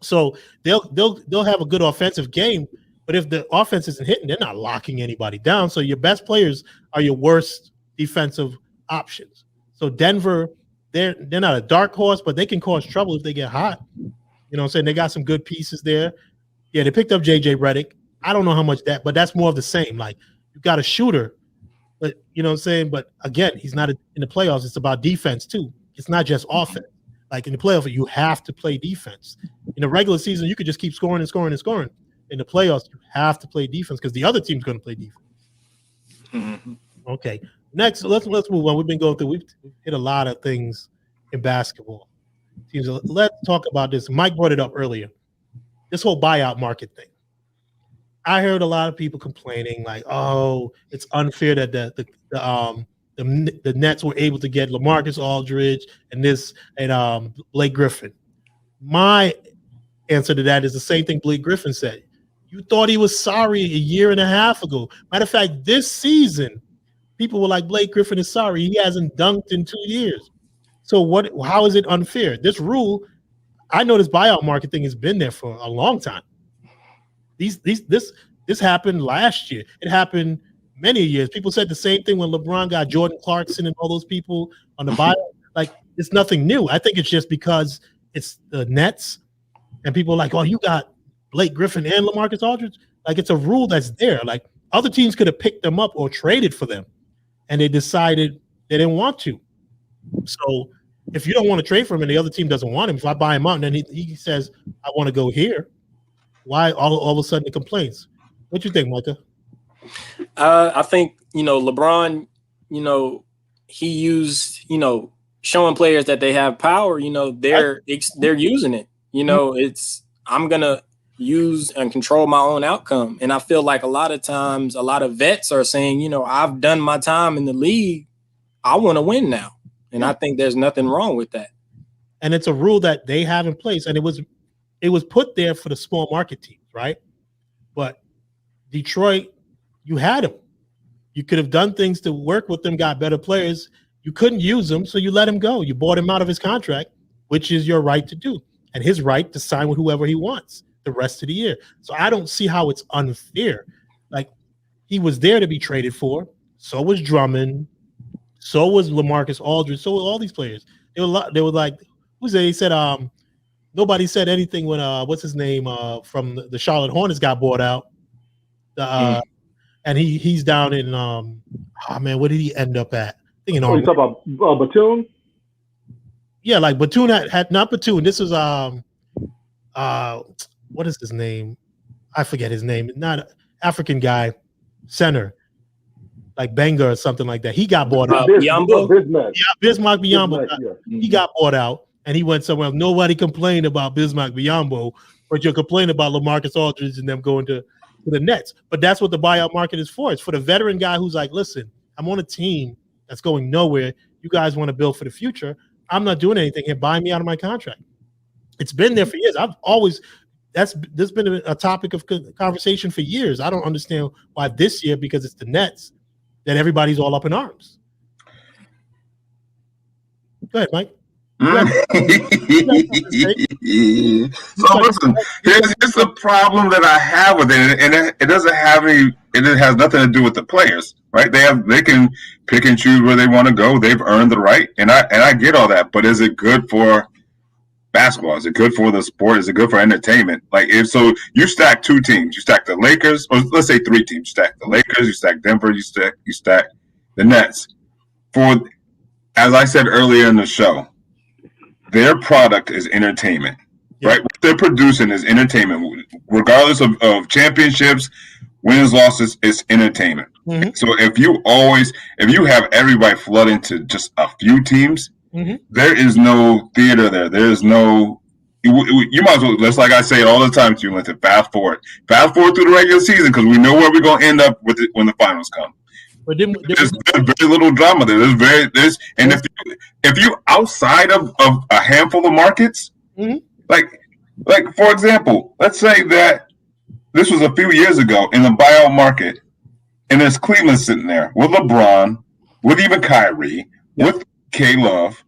so they'll have a good offensive game. But if the offense isn't hitting, they're not locking anybody down. So your best players are your worst defensive options. So Denver, they're not a dark horse, but they can cause trouble if they get hot. You know what I'm saying? They got some good pieces there. Yeah, they picked up JJ Redick. I don't know how much but that's more of the same. Like you got a shooter, but you know what I'm saying? But again, he's not in the playoffs. It's about defense too. It's not just offense. Like in the playoffs, you have to play defense. In the regular season, you could just keep scoring and scoring and scoring. In the playoffs, you have to play defense because the other team's going to play defense. Mm-hmm. Okay, next, let's move on. We've been going through. We've hit a lot of things in basketball. Let's talk about this. Mike brought it up earlier. This whole buyout market thing. I heard a lot of people complaining, like, "Oh, it's unfair that the Nets were able to get LaMarcus Aldridge and Blake Griffin." My answer to that is the same thing Blake Griffin said. You thought he was sorry a year and a half ago. Matter of fact, this season, people were like, Blake Griffin is sorry. He hasn't dunked in 2 years. So how is it unfair? This rule, I know this buyout market thing has been there for a long time. This happened last year. It happened many years. People said the same thing when LeBron got Jordan Clarkson and all those people on the buyout. Like, it's nothing new. I think it's just because it's the Nets and people are like, oh, you got Blake Griffin and LaMarcus Aldridge. Like, it's a rule that's there. Like, other teams could have picked them up or traded for them, and they decided they didn't want to. So if you don't want to trade for him and the other team doesn't want him, if I buy him out and then he says, I want to go here, Why all of a sudden the complaints? What you think, Micah? I think, LeBron, he used, showing players that they have power, they're using it. It's I'm going to use and control my own outcome. And I feel like a lot of times, a lot of vets are saying, I've done my time in the league. I want to win now. And I think there's nothing wrong with that. And it's a rule that they have in place. And it was put there for the small market teams, right? But Detroit, you had them. You could have done things to work with them, got better players. You couldn't use them, so you let him go. You bought him out of his contract, which is your right to do, and his right to sign with whoever he wants the rest of the year. So I don't see how it's unfair. Like, he was there to be traded for. So was Drummond. So was LaMarcus Aldridge. So were all these players. They were like, who's they said nobody said anything when what's his name from the Charlotte Hornets got bought out. And he's down in where did he end up at? You talking about Batum? Yeah, like Batum had not Batum. This was what is his name? I forget his name. Not an African guy, center, like Benga or something like that. He got bought out. Bismack. Yeah, Bismack Biyombo. He got bought out, and he went somewhere else. Nobody complained about Bismack Biyombo, but you're complaining about LaMarcus Aldridge and them going to the Nets. But that's what the buyout market is for. It's for the veteran guy who's like, listen, I'm on a team that's going nowhere. You guys want to build for the future. I'm not doing anything here. Buy me out of my contract. It's been there for years. This has been a topic of conversation for years. I don't understand why this year, because it's the Nets, that everybody's all up in arms. Go ahead, Mike. So listen, here's the problem that I have with it, and it doesn't have any. It has nothing to do with the players, right? They can pick and choose where they want to go. They've earned the right, and I get all that. But is it good for basketball? Is it good for the sport? Is it good for entertainment? Like, if so, you stack two teams. You stack the Lakers, or let's say three teams. You stack the Lakers. You stack Denver. You stack the Nets. As I said earlier in the show, their product is entertainment, right? What they're producing is entertainment, regardless of championships, wins, losses. It's entertainment. Mm-hmm. So if you have everybody flooding to just a few teams, mm-hmm. there is no theater there. There is no. You might as well. Just like I say all the time to you, Linton, fast forward through the regular season, because we know where we're going to end up with it when the finals come. But there's very little drama there. And if you outside of a handful of markets, mm-hmm. like for example, let's say that this was a few years ago in the buyout market, and there's Cleveland sitting there with LeBron, with even Kyrie, with K-Love.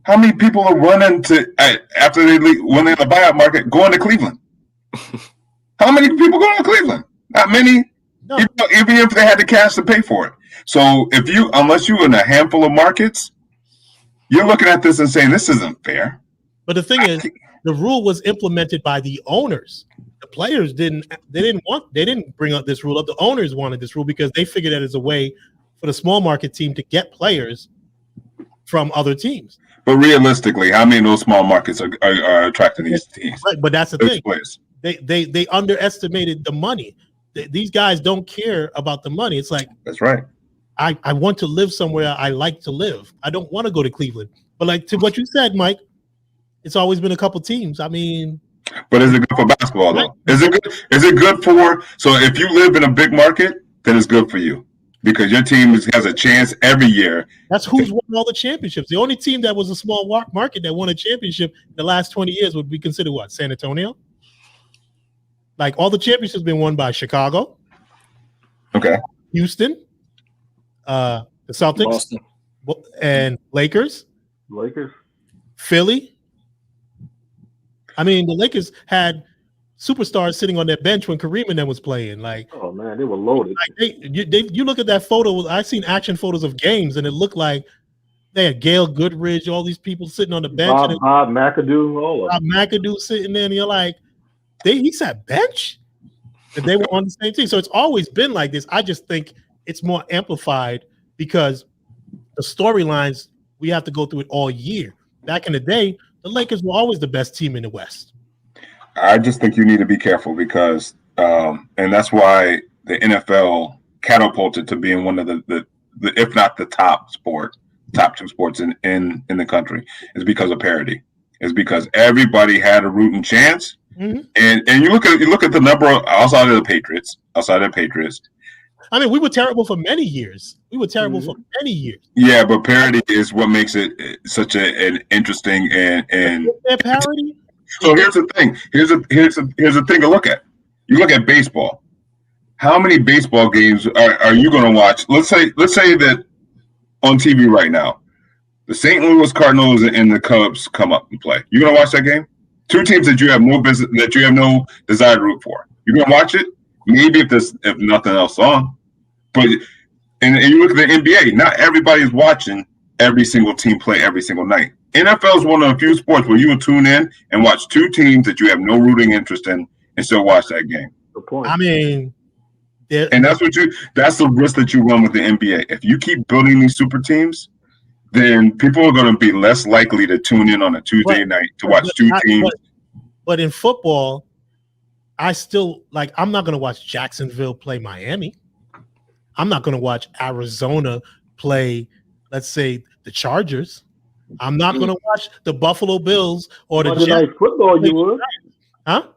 How many people are running to after they leave, when they're in the buyout market, going to Cleveland? How many people going to Cleveland? Not many. No. Even if they had the cash to pay for it. So unless you're in a handful of markets, you're looking at this and saying this isn't fair. But the thing is, the rule was implemented by the owners. The players didn't bring up this rule up. The owners wanted this rule because they figured that as a way for the small market team to get players from other teams. But realistically, how many of those small markets are attracting these teams? Right, but that's the thing. Players. They underestimated the money. These guys don't care about the money. It's like, that's right. I want to live somewhere I like to live. I don't want to go to Cleveland. But like to what you said, Mike, it's always been a couple teams. I mean, but is it good for basketball though? Is it good for? So if you live in a big market, then it's good for you because your team has a chance every year. That's who's won all the championships. The only team that was a small market that won a championship in the last 20 years would be considered what? San Antonio. Like all the championships been won by Chicago, okay, Houston, the Celtics, Boston, and Lakers, Philly. I mean, the Lakers had superstars sitting on their bench when Kareem and them was playing. Like, oh man, they were loaded. Like you look at that photo. I've seen action photos of games, and it looked like they had Gail Goodrich, all these people sitting on the bench. Bob McAdoo, all of them. Bob McAdoo sitting there, and you're like. He sat bench, and they were on the same team. So it's always been like this. I just think it's more amplified because the storylines, we have to go through it all year. Back in the day, the Lakers were always the best team in the West. I just think you need to be careful because, and that's why the NFL catapulted to being one of the if not the top two sports in the country, is because of parity. It's because everybody had a rooting chance, and you look at the number outside of the Patriots. I mean, we were terrible for many years. Yeah, but parity is what makes it such an interesting and parity. So here's the thing. Here's the thing to look at. You look at baseball. How many baseball games are you going to watch? Let's say that on TV right now, the St. Louis Cardinals and the Cubs come up and play. You going to watch that game? Two teams that you have no desire to root for. You going to watch it? Maybe if nothing else on. But and you look at the NBA. Not everybody's watching every single team play every single night. NFL is one of the few sports where you will tune in and watch two teams that you have no rooting interest in and still watch that game. Good point. I mean, and that's the risk that you run with the NBA. If you keep building these super teams, then people are going to be less likely to tune in on a Tuesday night to watch two teams. But in football, I'm not going to watch Jacksonville play Miami. I'm not going to watch Arizona play, let's say, the Chargers. I'm not going to watch the Buffalo Bills or the Monday Night Football. You would, huh?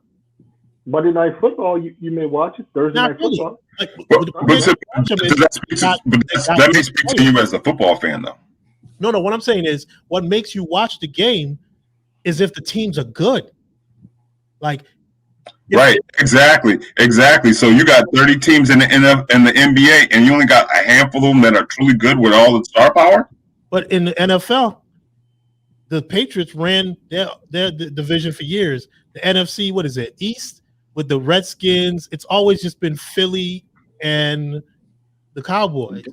Monday Night Football, you may watch it. Thursday Night Football. That may speak to you as a football fan, though. No. What I'm saying is, what makes you watch the game is if the teams are good. Right, exactly. So you got 30 teams in the NBA, and you only got a handful of them that are truly good with all the star power. But in the NFL, the Patriots ran their division for years. The NFC, what is it, East, with the Redskins. It's always just been Philly and the Cowboys.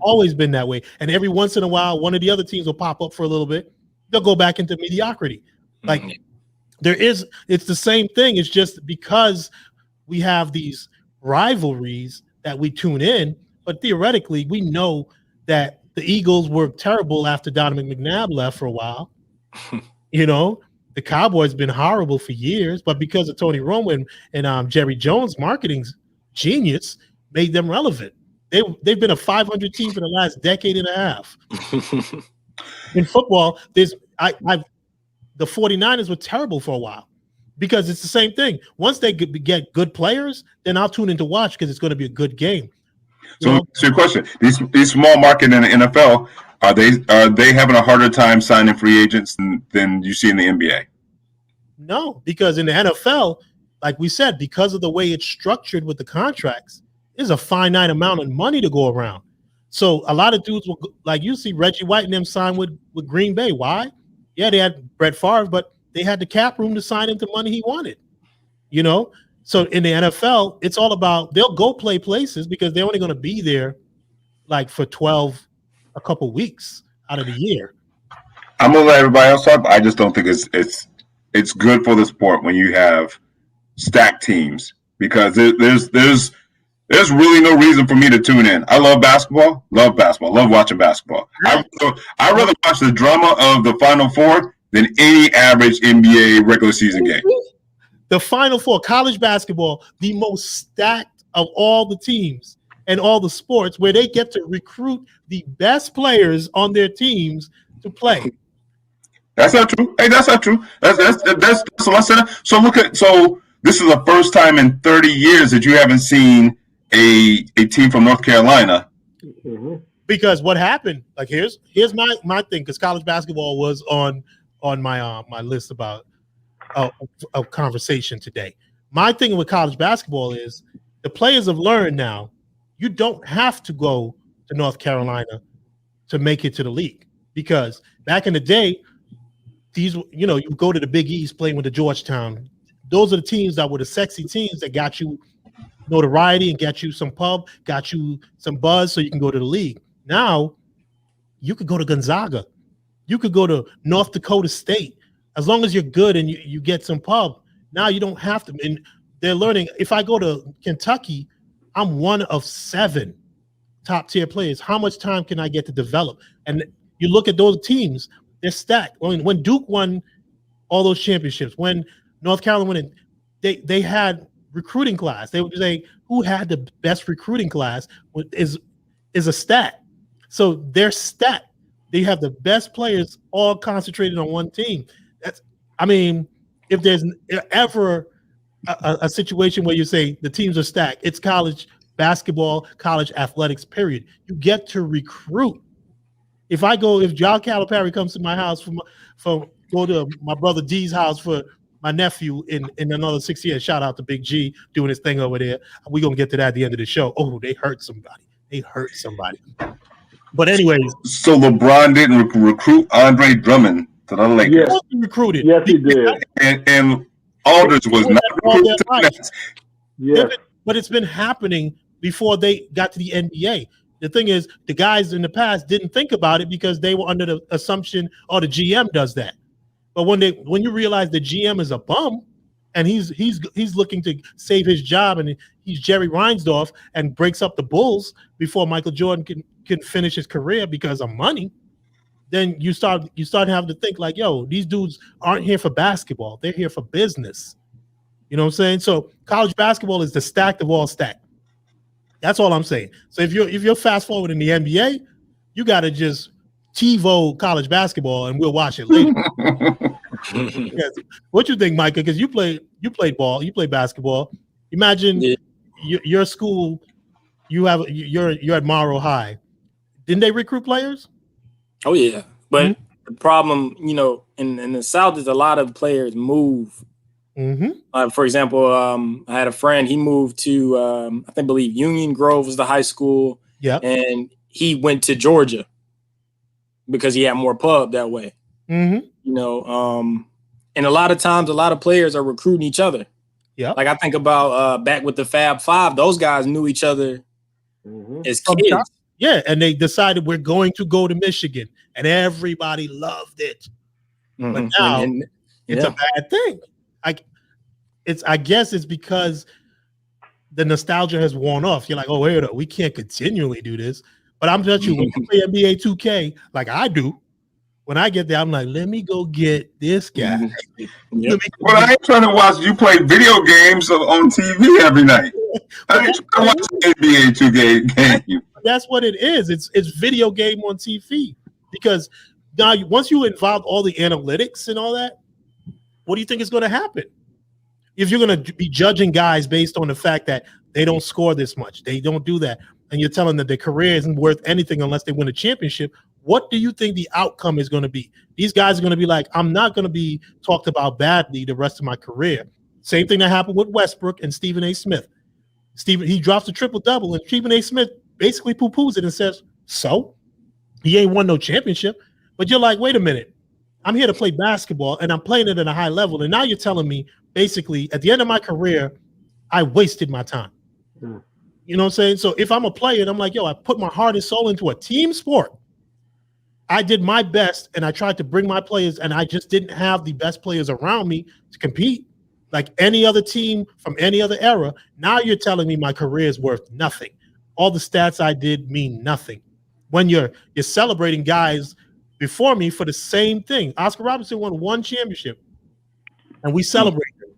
Always been that way. And every once in a while, one of the other teams will pop up for a little bit. They'll go back into mediocrity. It's the same thing. It's just because we have these rivalries that we tune in, but theoretically, we know that the Eagles were terrible after Donovan McNabb left for a while. The Cowboys been horrible for years, but because of Tony Romo and Jerry Jones' marketing genius made them relevant. They've been a 500 team for the last decade and a half. In football, the 49ers were terrible for a while because it's the same thing. Once they get good players, then I'll tune in to watch because it's going to be a good game. So your question: these small market in the NFL, are they having a harder time signing free agents than you see in the NBA? No, because in the NFL, like we said, because of the way it's structured with the contracts, there's a finite amount of money to go around. So a lot of dudes will, like you see Reggie White and them sign with Green Bay. Why? Yeah, they had Brett Favre, but they had the cap room to sign him the money he wanted. So in the NFL, it's all about they'll go play places because they're only going to be there for a couple weeks out of the year. I'm gonna let everybody else talk. I just don't think it's good for the sport when you have stacked teams because there's really no reason for me to tune in. I love basketball, love watching basketball. I'd rather watch the drama of the Final Four than any average NBA regular season game. The Final Four, college basketball, the most stacked of all the teams and all the sports where they get to recruit the best players on their teams to play. That's not true. Hey, that's not true. That's less than. So this is the first time in 30 years that you haven't seen a team from North Carolina. Because what happened? Here's my thing. Because college basketball was on my my list about a conversation today. My thing with college basketball is the players have learned now. You don't have to go to North Carolina to make it to the league because back in the day, you go to the Big East playing with the Georgetown. Those are the teams that were the sexy teams that got you notoriety and got you some pub, got you some buzz so you can go to the league. Now, you could go to Gonzaga. You could go to North Dakota State. As long as you're good and you get some pub, now you don't have to. And they're learning. If I go to Kentucky, I'm one of 7 top-tier players. How much time can I get to develop? And you look at those teams, they're stacked. When Duke won all those championships, when North Carolina, they had recruiting class. They would say who had the best recruiting class is a stat. So their stat, they have the best players all concentrated on one team. If there's ever a situation where you say the teams are stacked, it's college basketball, college athletics, period. You get to recruit. If John Calipari comes to my house go to my brother D's house for my nephew in another 6 years, shout out to Big G doing his thing over there. We're going to get to that at the end of the show. Oh, they hurt somebody. But anyways. So LeBron didn't recruit Andre Drummond to the Lakers. Yes. He recruited. Yes, he did. And Aldridge was not recruited to the Nets. Yes. But it's been happening before they got to the NBA. The thing is, the guys in the past didn't think about it because they were under the assumption, the GM does that. But when you realize the GM is a bum and he's looking to save his job and he's Jerry Reinsdorf and breaks up the Bulls before Michael Jordan can finish his career because of money, then you start having to think like, yo, these dudes aren't here for basketball. They're here for business. You know what I'm saying? So college basketball is the stacked of all stacked. That's all I'm saying. So if you're fast forward in the NBA, you got to just TiVo college basketball and we'll watch it later. What you think, Micah? Because you played ball, you played basketball. Imagine your school, you're at Morrow High. Didn't they recruit players? Oh yeah, but the problem, in the South is a lot of players move. Mm-hmm. For example, I had a friend. He moved to I believe Union Grove was the high school. Yeah, and he went to Georgia because he had more pub that way. Mm-hmm. And a lot of times, a lot of players are recruiting each other. Yeah, like I think about back with the Fab Five; those guys knew each other as kids. Yeah, and they decided we're going to go to Michigan, and everybody loved it. Mm-hmm. But now it's a bad thing. I guess it's because the nostalgia has worn off. You're like, oh, wait, we can't continually do this. But I'm telling you, when you play NBA 2K, like I do, when I get there, I'm like, let me go get this guy. But I ain't trying to watch you play video games on TV every night. I ain't trying to watch the NBA 2K game. That's what it is. It's video game on TV. Because now once you involve all the analytics and all that, what do you think is going to happen? If you're going to be judging guys based on the fact that they don't score this much, they don't do that, and you're telling them that their career isn't worth anything unless they win a championship, what do you think the outcome is going to be? These guys are going to be like, I'm not going to be talked about badly the rest of my career. Same thing that happened with Westbrook and Stephen A. Smith. He drops a triple-double, and Stephen A. Smith basically poo-poos it and says, so? He ain't won no championship. But you're like, wait a minute. I'm here to play basketball, and I'm playing it at a high level, and now you're telling me, basically, at the end of my career, I wasted my time. You know what I'm saying? So if I'm a player and I'm like, yo, I put my heart and soul into a team sport, I did my best and I tried to bring my players, and I just didn't have the best players around me to compete like any other team from any other era. Now you're telling me my career is worth nothing. All the stats I did mean nothing. When you're celebrating guys before me for the same thing. Oscar Robertson won one championship and we celebrated him.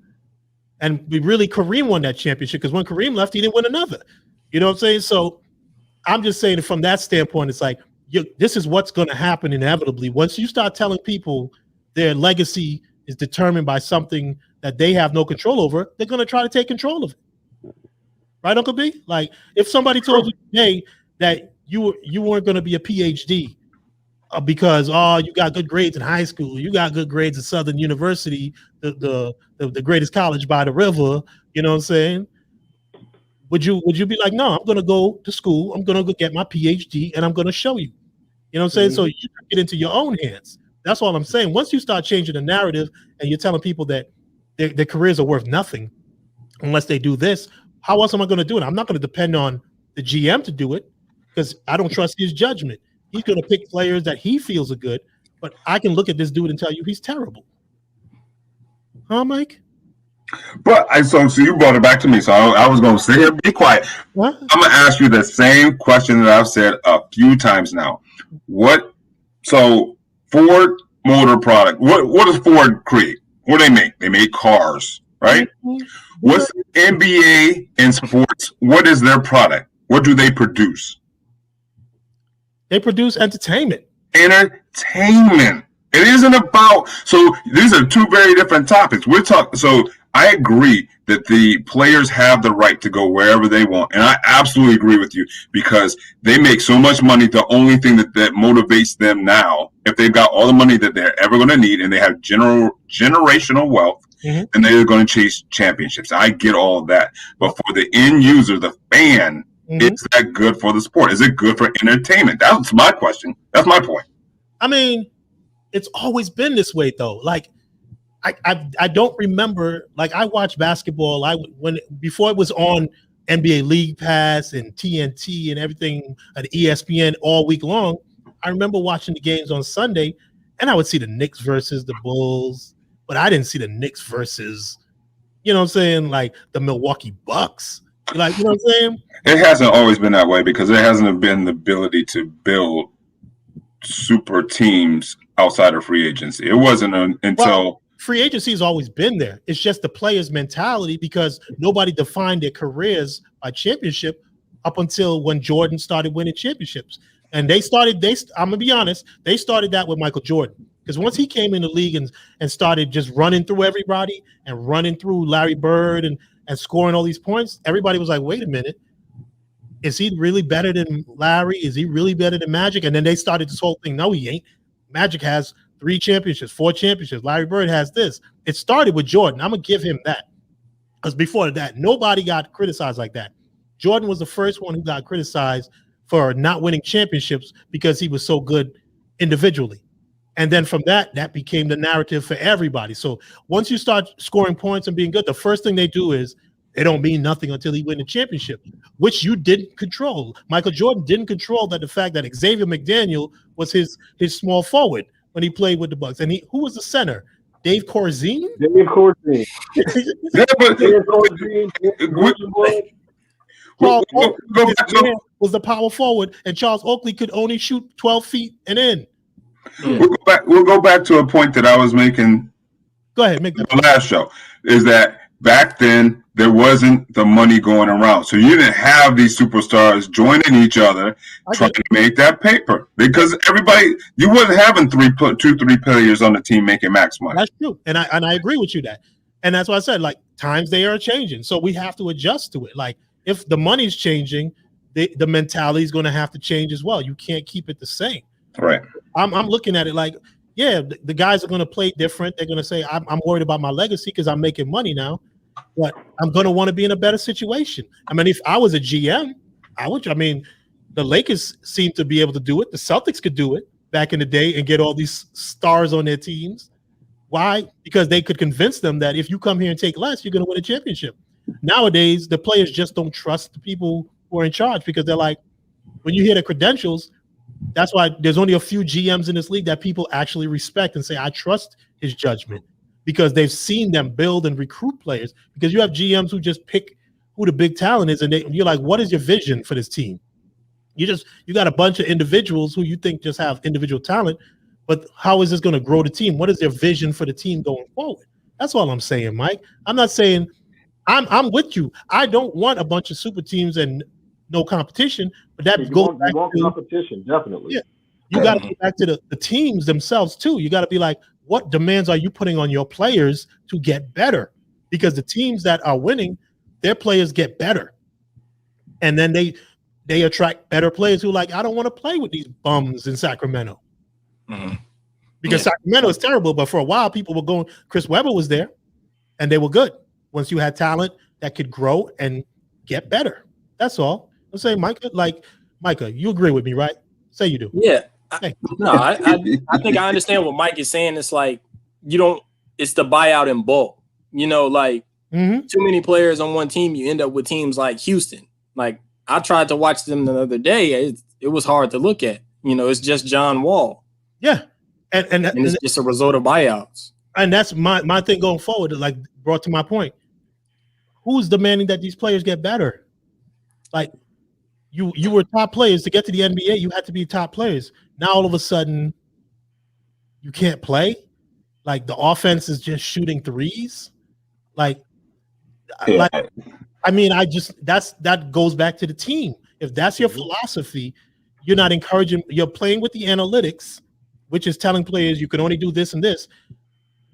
And Kareem won that championship because when Kareem left, he didn't win another. You know what I'm saying? So I'm just saying from that standpoint, it's like, this is what's going to happen inevitably. Once you start telling people their legacy is determined by something that they have no control over, they're going to try to take control of it. Right, Uncle B? Like, if somebody told you today that you weren't going to be a PhD because, you got good grades in high school, you got good grades at Southern University, the greatest college by the river, you know what I'm saying? Would you be like, no, I'm going to go to school, I'm going to go get my PhD, and I'm going to show you. You know what I'm saying? So you get into your own hands. That's all I'm saying. Once you start changing the narrative and you're telling people that their careers are worth nothing unless they do this, how else am I going to do it? I'm not going to depend on the GM to do it because I don't trust his judgment. He's going to pick players that he feels are good, but I can look at this dude and tell you he's terrible. Huh, Mike? But so you brought it back to me, so I was going to sit here, be quiet. What? I'm going to ask you the same question that I've said a few times now. So Ford Motor Product, what does Ford create? What do they make? They make cars, right? Mhm. What's the NBA in sports? What is their product? What do they produce? They produce entertainment. Entertainment. It isn't about. So these are two very different topics. We're talking. So I agree that the players have the right to go wherever they want, and I absolutely agree with you because they make so much money. The only thing that motivates them now, if they've got all the money that they're ever going to need, and they have generational wealth, Mhm. then they're going to chase championships. I get all of that, but for the end user, the fan, Mhm. is that good for the sport? Is it good for entertainment? That's my question. That's my point. I mean, it's always been this way though. Like I don't remember. Like I watched basketball. Before it was on NBA League Pass and TNT and everything at ESPN all week long. I remember watching the games on Sunday, and I would see the Knicks versus the Bulls, but I didn't see the Knicks versus, you know what I'm saying, like the Milwaukee Bucks. Like, you know what I'm saying? It hasn't always been that way because there hasn't been the ability to build super teams outside of free agency. It wasn't until free agency has always been there. It's just the players' mentality because nobody defined their careers by championship up until when Jordan started winning championships. And I'm gonna be honest, they started that with Michael Jordan. Because once he came in the league and started just running through everybody and running through Larry Bird and scoring all these points, everybody was like, wait a minute, is he really better than Larry? Is he really better than Magic? And then they started this whole thing. No, he ain't. Magic has 3 championships, 4 championships. Larry Bird has this. It started with Jordan. I'm going to give him that. Because before that, nobody got criticized like that. Jordan was the first one who got criticized for not winning championships because he was so good individually. And then from that became the narrative for everybody. So once you start scoring points and being good, the first thing they do is it don't mean nothing until he win the championship, which you didn't control. Michael Jordan didn't control the fact that Xavier McDaniel was his small forward when he played with the Bucks. And who was the center? Dave Corzine? Dave Corzine. yeah, but Dave Corzine. Charles Oakley was the power forward, and Charles Oakley could only shoot 12 feet and in. We'll go back to a point that I was making. Go ahead, make that the last show is that back then there wasn't the money going around, so you didn't have these superstars joining each other trying to make that paper because you wasn't having 3 players on the team making max money. That's true, and I agree with you that, and that's why I said like times they are changing, so we have to adjust to it. Like if the money's changing, the mentality is going to have to change as well. You can't keep it the same. Right. I'm looking at it like, yeah, the guys are going to play different. They're going to say, I'm worried about my legacy because I'm making money now, but I'm going to want to be in a better situation. I mean, if I was a GM, the Lakers seem to be able to do it. The Celtics could do it back in the day and get all these stars on their teams. Why? Because they could convince them that if you come here and take less, you're going to win a championship. Nowadays, the players just don't trust the people who are in charge because they're like, when you hear the credentials, that's why there's only a few GMs in this league that people actually respect and say, I trust his judgment because they've seen them build and recruit players. Because you have GMs who just pick who the big talent is, and you're like, what is your vision for this team? You got a bunch of individuals who you think just have individual talent, but how is this going to grow the team? What is their vision for the team going forward? That's all I'm saying, Mike. I'm not saying I'm with you. I don't want a bunch of super teams and no competition, but that goes back to competition, definitely. Yeah, you got to go back to the teams themselves too. You got to be like, what demands are you putting on your players to get better? Because the teams that are winning, their players get better, and then they attract better players who are like, I don't want to play with these bums in Sacramento. Mm-hmm. Because Sacramento is terrible, but for a while people were going. Chris Webber was there, and they were good. Once you had talent that could grow and get better, that's all. I'm saying, Micah, you agree with me, right? Say you do. Yeah. Hey. I think I understand what Mike is saying. It's like it's the buyout in bulk. Too many players on one team, you end up with teams like Houston. Like I tried to watch them the other day. It was hard to look at. It's just John Wall. Yeah. And it's just a result of buyouts. And that's my thing going forward, like brought to my point. Who's demanding that these players get better? Like you were top players to get to the NBA. You had to be top players. Now all of a sudden, you can't play. Like the offense is just shooting threes. Like Yeah. I mean, that goes back to the team. If that's your philosophy, you're not encouraging. You're playing with the analytics, which is telling players you can only do this and this.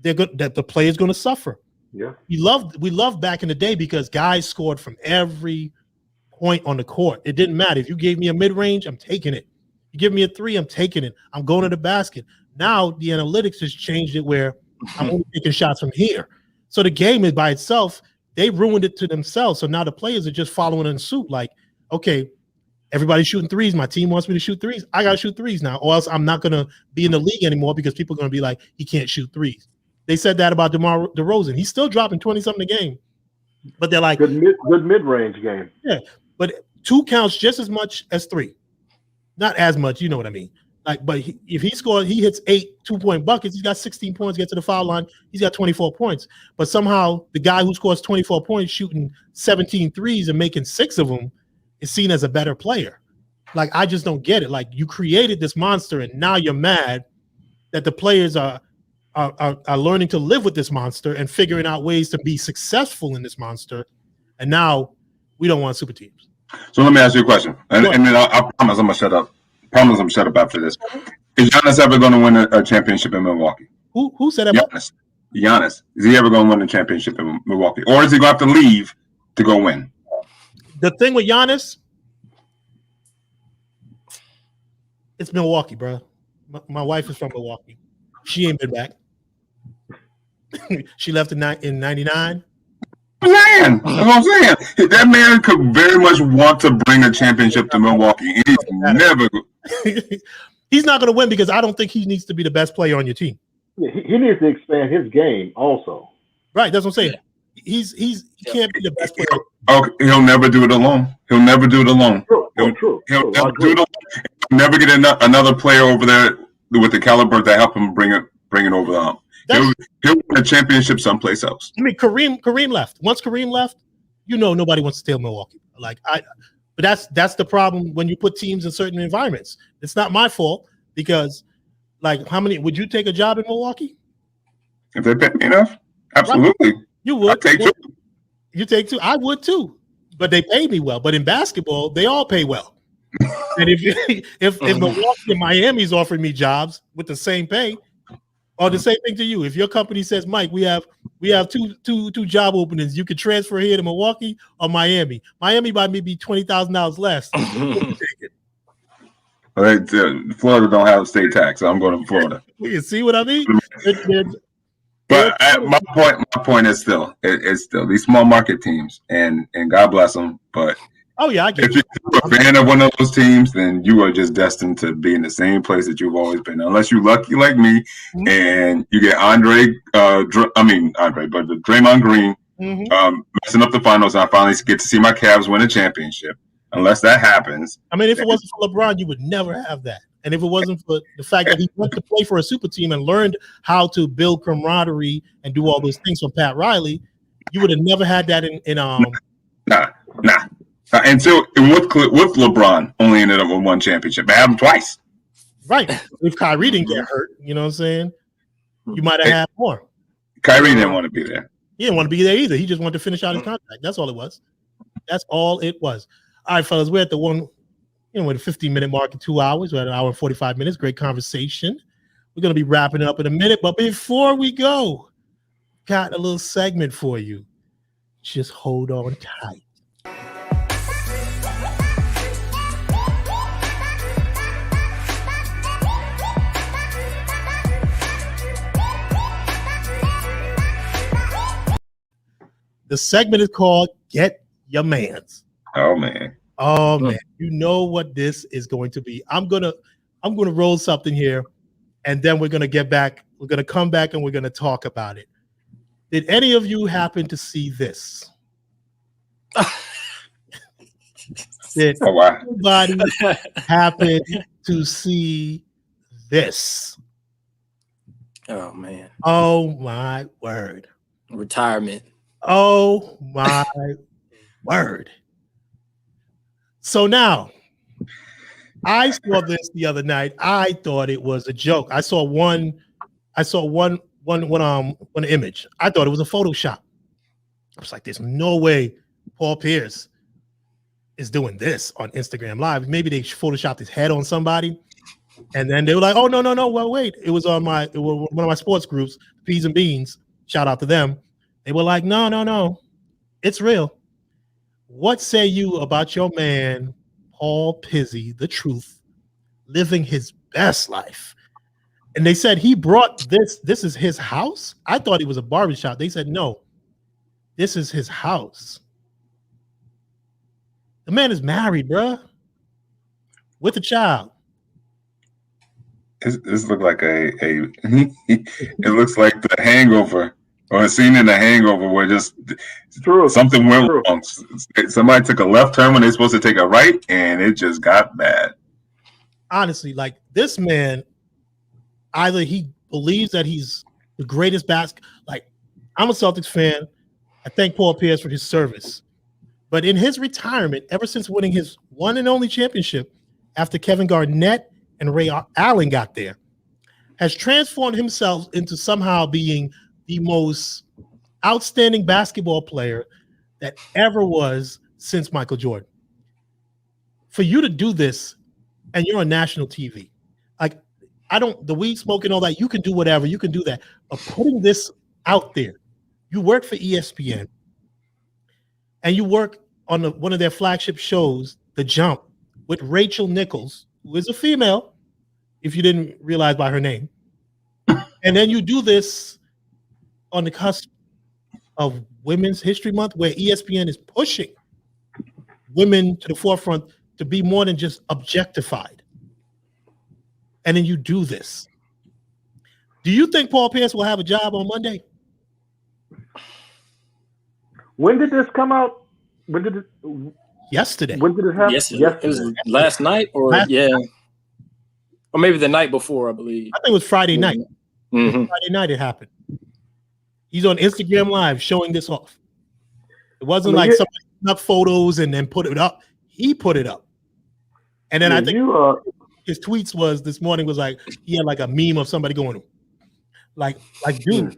They're good. That the player's going to suffer. Yeah. We loved back in the day because guys scored from every point on the court. It didn't matter if you gave me a mid range, I'm taking it. You give me a three, I'm taking it. I'm going to the basket. Now the analytics has changed it where I'm only taking shots from here. So the game is by itself. They ruined it to themselves. So now the players are just following in suit. Like, okay, everybody's shooting threes. My team wants me to shoot threes. I got to shoot threes now, or else I'm not going to be in the league anymore because people are going to be like, he can't shoot threes. They said that about DeMar DeRozan. He's still dropping 20-something a game. But they're like, good mid-range game. Yeah, but 2 counts just as much as 3. Not as much, you know what I mean. Like, but if he scores, he hits 8 2-point buckets. He's got 16 points, gets to the foul line. He's got 24 points. But somehow the guy who scores 24 points shooting 17 threes and making 6 of them is seen as a better player. Like, I just don't get it. Like, you created this monster and now you're mad that the players are learning to live with this monster and figuring out ways to be successful in this monster. And now we don't want super teams. So let me ask you a question. And then I promise I'm going to shut up. Promise I'm shut up after this. Is Giannis ever going to win a championship in Milwaukee? Who said that? Giannis. Is he ever going to win a championship in Milwaukee? Or is he going to have to leave to go win? The thing with Giannis, it's Milwaukee, bro. My wife is from Milwaukee. She ain't been back. She left in 99. That's what I'm saying. That man could very much want to bring a championship to Milwaukee. And he's never He's not going to win because I don't think he needs to be the best player on your team. Yeah, he needs to expand his game also. Right, that's what I'm saying. He can't be the best player. Okay, he'll never do it alone. He'll never do it alone. True. He'll never do it alone. He'll never get another player over there with the caliber to help him bring it over the hump. He'll win a championship someplace else. I mean, Kareem left. Once Kareem left, nobody wants to stay in Milwaukee. But that's the problem when you put teams in certain environments. It's not my fault because, how many would you take a job in Milwaukee? If they pay me enough, absolutely. Right. You would. I'd take 2. You take 2. I would too, but they pay me well. But in basketball, they all pay well. And if Milwaukee and Miami's offering me jobs with the same pay, or the same thing to you, if your company says, Mike, we have two job openings, you could transfer here to Milwaukee or Miami. Miami might maybe $20,000 less. Florida don't have a state tax, so I'm going to Florida. You see what I mean? But my point is still, it's still these small market teams, and God bless them. But oh yeah, I get if you're a fan of one of those teams, then you are just destined to be in the same place that you've always been, unless you're lucky like me, and you get Draymond Green messing up the finals, and I finally get to see my Cavs win a championship. Unless that happens, I mean, if it wasn't for LeBron, you would never have that. And if it wasn't for the fact that he went to play for a super team and learned how to build camaraderie and do all those things from Pat Riley, you would have never had that in Nah. Until with LeBron, only ended up with 1 championship. It happened twice. Right. If Kyrie didn't get hurt, you know what I'm saying? You might have had more. Kyrie didn't want to be there. He didn't want to be there either. He just wanted to finish out his contract. That's all it was. That's all it was. All right, fellas, we're at the with a 15-minute mark in 2 hours. We're at 1 hour and 45 minutes. Great conversation. We're going to be wrapping it up in a minute. But before we go, got a little segment for you. Just hold on tight. The segment is called Get Your Mans. Oh man. You know what this is going to be. I'm gonna roll something here, and then we're gonna get back. We're gonna come back and we're gonna talk about it. Did any of you happen to see this? Did anybody happen to see this? Oh man. Oh my word. Retirement. Oh my word. So now, I saw this the other night. I thought it was a joke. I saw one one image. I thought it was a Photoshop. I was like, there's no way Paul Pierce is doing this on Instagram Live. Maybe they photoshopped his head on somebody. And then they were like, oh, no. Well, wait. It was one of my sports groups, Peas and Beans. Shout out to them. They were like, no. It's real. What say you about your man, Paul Pizzi, the truth, living his best life? And they said he brought this. This is his house. I thought he was a barbershop. They said, no, this is his house. The man is married, bruh, with a child. This looks like it looks like The Hangover, or a scene in The Hangover where just something went wrong. Somebody took a left turn when they're supposed to take a right, and it just got bad. Honestly, like this man, either he believes that he's the greatest like I'm a Celtics fan. I thank Paul Pierce for his service. But in his retirement, ever since winning his one and only championship after Kevin Garnett and Ray Allen got there, has transformed himself into somehow being the most outstanding basketball player that ever was since Michael Jordan. For you to do this, and you're on national TV, like the weed smoking, all that, you can do whatever, you can do that. But putting this out there, you work for ESPN, and you work on one of their flagship shows, The Jump, with Rachel Nichols, who is a female, if you didn't realize by her name. And then you do this on the cusp of Women's History Month, where ESPN is pushing women to the forefront to be more than just objectified. And then you do this. Do you think Paul Pierce will have a job on Monday? When did this come out? Yesterday. When did it happen? Yesterday. It was last night, or or maybe the night before, I believe. I think it was Friday night. Mm-hmm. Friday night it happened. He's on Instagram Live showing this off. It wasn't like somebody took photos and then put it up. He put it up. And then I think his tweets was this morning was like, he had like a meme of somebody going, like, dude,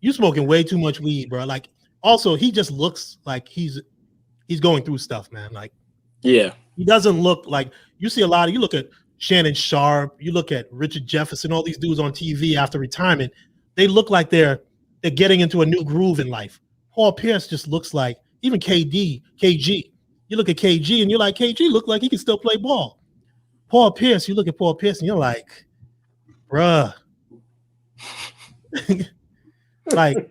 you smoking way too much weed, bro. Like, also, he just looks like he's going through stuff, man. Like, yeah, he doesn't look like, you see a lot of, you look at Shannon Sharp, you look at Richard Jefferson, all these dudes on TV after retirement, they look like they're getting into a new groove in life. Paul Pierce just looks like, even KG, you look at KG and you're like, KG look like he can still play ball. Paul Pierce, you look at Paul Pierce and you're like, bruh. Like,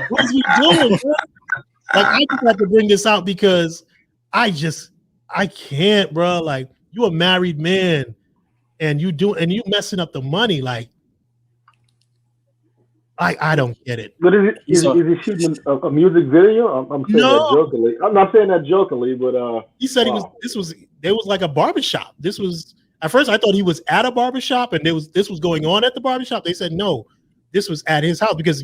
what's he doing, bro? Like, I just have to bring this out because I can't, bro. Like, you a married man and you messing up the money. Like, I don't get it. But is he shooting a music video? I'm saying that jokingly. I'm not saying that jokingly, but he said there was like a barbershop. This was, at first I thought he was at a barbershop and this was going on at the barbershop. They said no, this was at his house because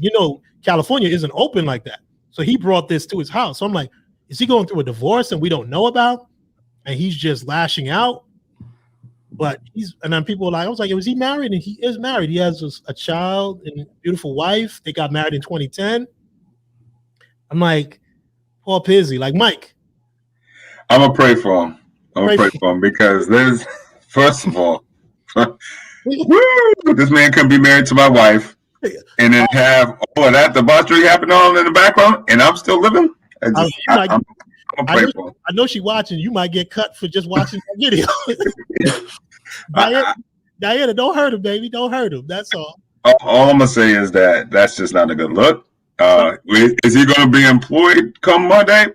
California isn't open like that. So he brought this to his house. So I'm like, is he going through a divorce and we don't know about? And he's just lashing out. But and then people were like, I was like, was he married? And he is married. He has a child and a beautiful wife. They got married in 2010. I'm like, Paul Pizzi, like Mike. I'm gonna pray for him. I'm gonna pray for him because there's, first of all, this man couldn't be married to my wife and then have all of that debauchery happening on in the background, and I'm still living. I'm gonna pray for him. I know she watching. You might get cut for just watching that video. Diana, don't hurt him, baby. Don't hurt him. That's all. All I'm gonna say is that's just not a good look. Is he going to be employed come Monday?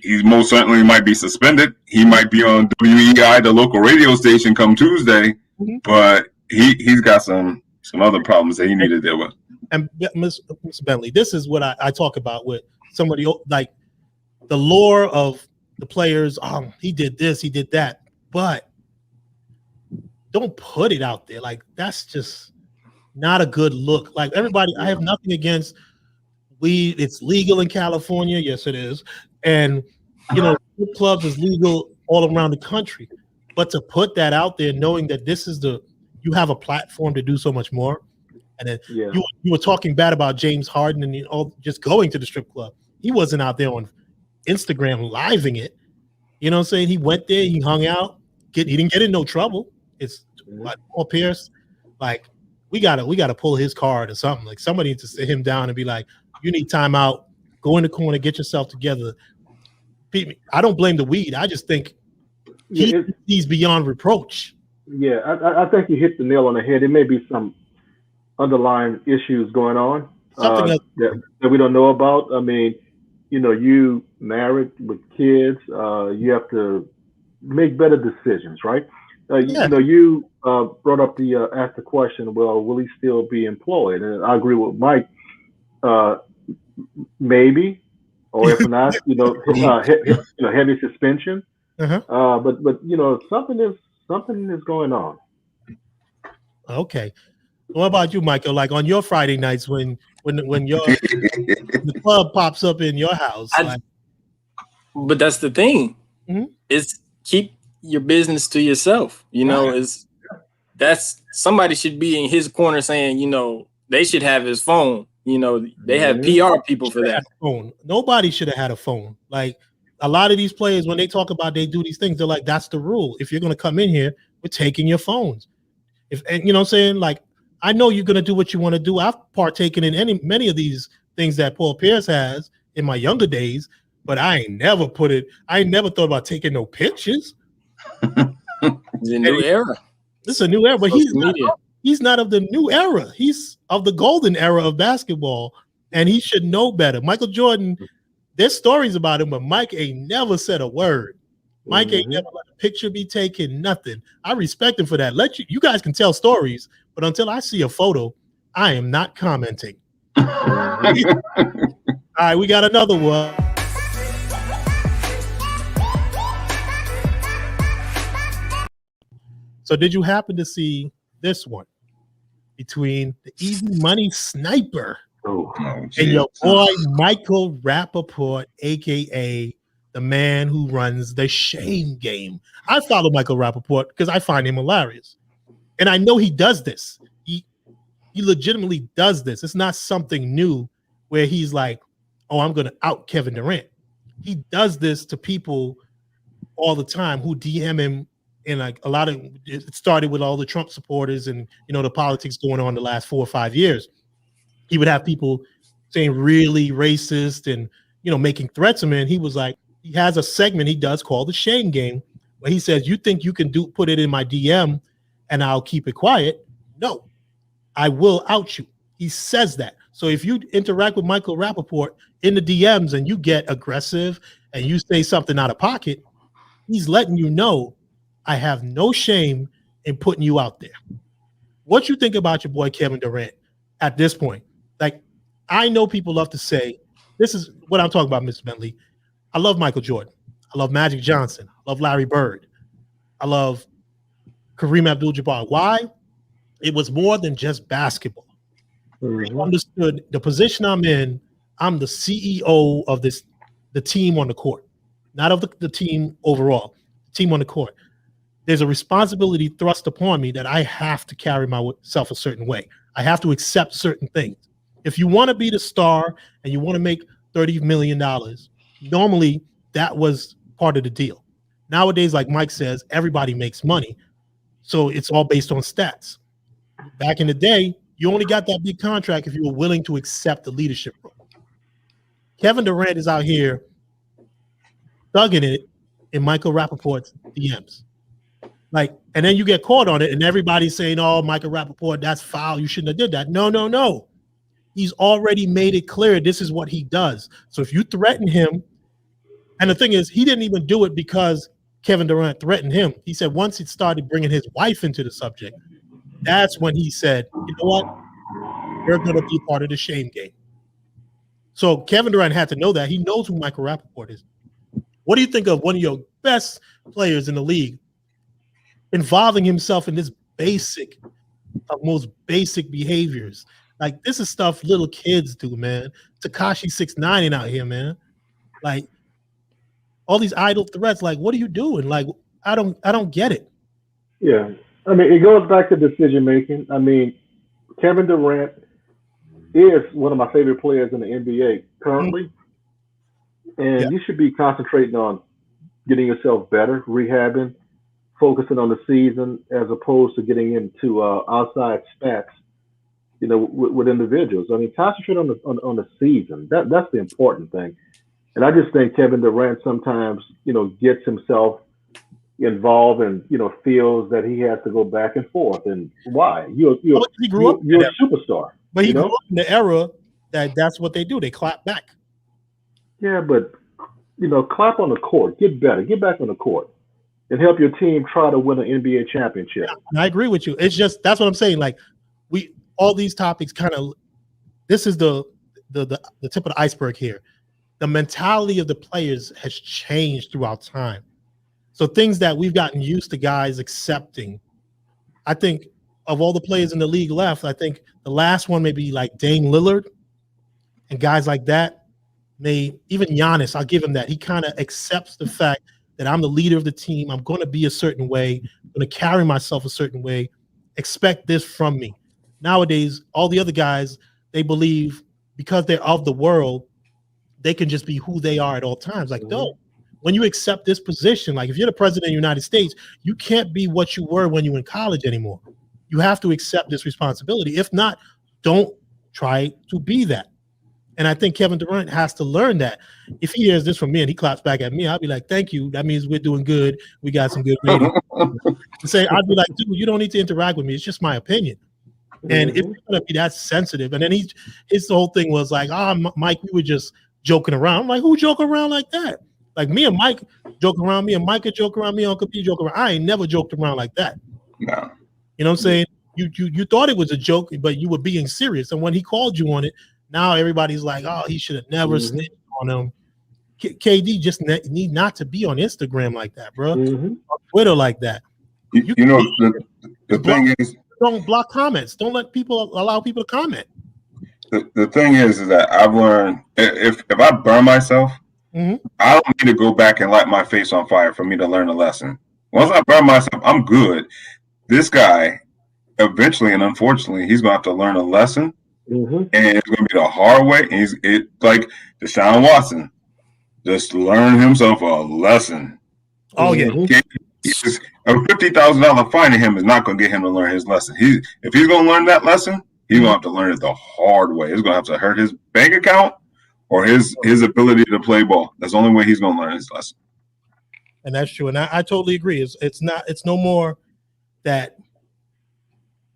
He most certainly might be suspended. He might be on WEI, the local radio station, come Tuesday. But he's got some other problems that he need to deal with. And Mr. Bentley, this is what I talk about with somebody, like the lore of the players. He did this, he did that, but don't put it out there. Like, that's just not a good look. Like, everybody, I have nothing against weed. It's legal in California. Yes, it is. And, clubs is legal all around the country. But to put that out there, knowing that this is the you have a platform to do so much more. And then Yeah. you were talking bad about James Harden and just going to the strip club. He wasn't out there on Instagram living it. You know what I'm saying? He went there, he hung out, he didn't get in no trouble. It's like Paul Pierce, like we gotta pull his card or something. Like somebody needs to sit him down and be like, you need time out, go in the corner, get yourself together. I don't blame the weed. I just think he's beyond reproach. Yeah, I think you hit the nail on the head. There may be some underlying issues going on that we don't know about. I mean, you know, you married with kids, you have to make better decisions, right? You know, you brought up asked the question, well, will he still be employed? And I agree with Mike, maybe, or if not, you know, heavy suspension. But you know, something is going on. Okay. What about you, Michael? Like on your Friday nights when the club pops up in your house. But that's the thing. Is keep your business to yourself. You know, that's somebody should be in his corner saying, you know, they should have his phone. You know, they have PR people for that. Phone. Nobody should have had a phone. Like a lot of these players, when they talk about they do these things, they're like, that's the rule. If you're going to come in here, we're taking your phones. And you know what I'm saying? Like, I know you're going to do what you want to do. I've partaken in many of these things that Paul Pierce has in my younger days, but I ain't never thought about taking no pictures. It's a new era. This is a new era, but he's not of the new era. He's of the golden era of basketball, and he should know better. Michael Jordan, there's stories about him, but Mike ain't never said a word. Mike ain't never let a picture be taken, nothing. I respect him for that. You guys can tell stories, but until I see a photo, I am not commenting. All right, we got another one. So did you happen to see this one between the Easy Money Sniper and your boy Michael Rappaport, a.k.a. the man who runs the Shame Game? I follow Michael Rappaport because I find him hilarious. And I know he does this. He legitimately does this. It's not something new where he's like, oh, I'm going to out Kevin Durant. He does this to people all the time who DM him. And like a lot of it started with all the Trump supporters and, you know, the politics going on the last 4 or 5 years. He would have people saying really racist and, you know, making threats to him. And he was like, he has a segment he does called the Shame Game, where he says, you think you can put it in my DM and I'll keep it quiet? No, I will out you. He says that. So if you interact with Michael Rappaport in the DMs and you get aggressive and you say something out of pocket, he's letting you know, I have no shame in putting you out there. What you think about your boy Kevin Durant at this point? Like, I know people love to say, this is what I'm talking about, Mr. Bentley. I love Michael Jordan. I love Magic Johnson. I love Larry Bird. I love Kareem Abdul-Jabbar. Why? It was more than just basketball. They understood the position I'm in. I'm the CEO of the team on the court, not of the team overall, the team on the court. There's a responsibility thrust upon me that I have to carry myself a certain way. I have to accept certain things. If you want to be the star and you want to make $30 million, normally that was part of the deal. Nowadays, like Mike says, everybody makes money. So it's all based on stats. Back in the day, you only got that big contract if you were willing to accept the leadership role. Kevin Durant is out here thugging it in Michael Rappaport's DMs. Like, and then you get caught on it, and everybody's saying, oh, Michael Rappaport, that's foul. You shouldn't have did that. No. He's already made it clear this is what he does. So if you threaten him, and the thing is, he didn't even do it because Kevin Durant threatened him. He said once he started bringing his wife into the subject, that's when he said, you know what? You're going to be part of the Shame Game. So Kevin Durant had to know that. He knows who Michael Rappaport is. What do you think of one of your best players in the league involving himself in this most basic behaviors? Like, this is stuff little kids do, man. Tekashi 6ix9ine out here, man. Like, all these idle threats. Like, what are you doing? Like, I don't get it. Yeah, I mean, it goes back to decision making. I mean, Kevin Durant is one of my favorite players in the NBA currently, and you should be concentrating on getting yourself better, rehabbing, focusing on the season as opposed to getting into outside spats, with individuals. I mean, concentrate on the season. That's the important thing. And I just think Kevin Durant sometimes, gets himself involved and feels that he has to go back and forth. And why? You're a superstar. But he grew up in the era that's what they do. They clap back. Yeah, but clap on the court. Get better. Get back on the court. And help your team try to win an NBA championship. Yeah, I agree with you. It's just that's what I'm saying. Like all these topics kind of this is the tip of the iceberg here. The mentality of the players has changed throughout time. So things that we've gotten used to guys accepting. I think of all the players in the league left, I think the last one may be like Dame Lillard and guys like that. Even Giannis, I'll give him that. He kind of accepts the fact that I'm the leader of the team. I'm going to be a certain way. I'm going to carry myself a certain way. Expect this from me. Nowadays, all the other guys, they believe because they're of the world, they can just be who they are at all times. Like, no, when you accept this position, like if you're the president of the United States, you can't be what you were when you were in college anymore. You have to accept this responsibility. If not, don't try to be that. And I think Kevin Durant has to learn that. If he hears this from me and he claps back at me, I'll be like, thank you. That means we're doing good. We got some good ratings. I'd be like, dude, you don't need to interact with me. It's just my opinion. And if you're going to be that sensitive, and then his whole thing was like, Mike, we were just joking around. I'm like, who joke around like that? Like me and Mike joke around, me and Micah joke around, me and Uncle P joke around. I ain't never joked around like that. No. You know what I'm saying? You thought it was a joke, but you were being serious. And when he called you on it, now everybody's like, oh, he should have never snitched on him. KD just need not to be on Instagram like that, bro. On Twitter like that. The thing is, don't block comments. Don't allow people to comment. The thing is that I've learned if I burn myself, I don't need to go back and light my face on fire for me to learn a lesson. Once I burn myself, I'm good. This guy, eventually and unfortunately, he's going to have to learn a lesson. And it's going to be the hard way. And like Desean Watson, just learn himself a lesson. Oh, yeah. A $50,000 fine to him is not going to get him to learn his lesson. If he's going to learn that lesson, he's going to have to learn it the hard way. It's going to have to hurt his bank account or his ability to play ball. That's the only way he's going to learn his lesson. And that's true. And I totally agree. It's no more that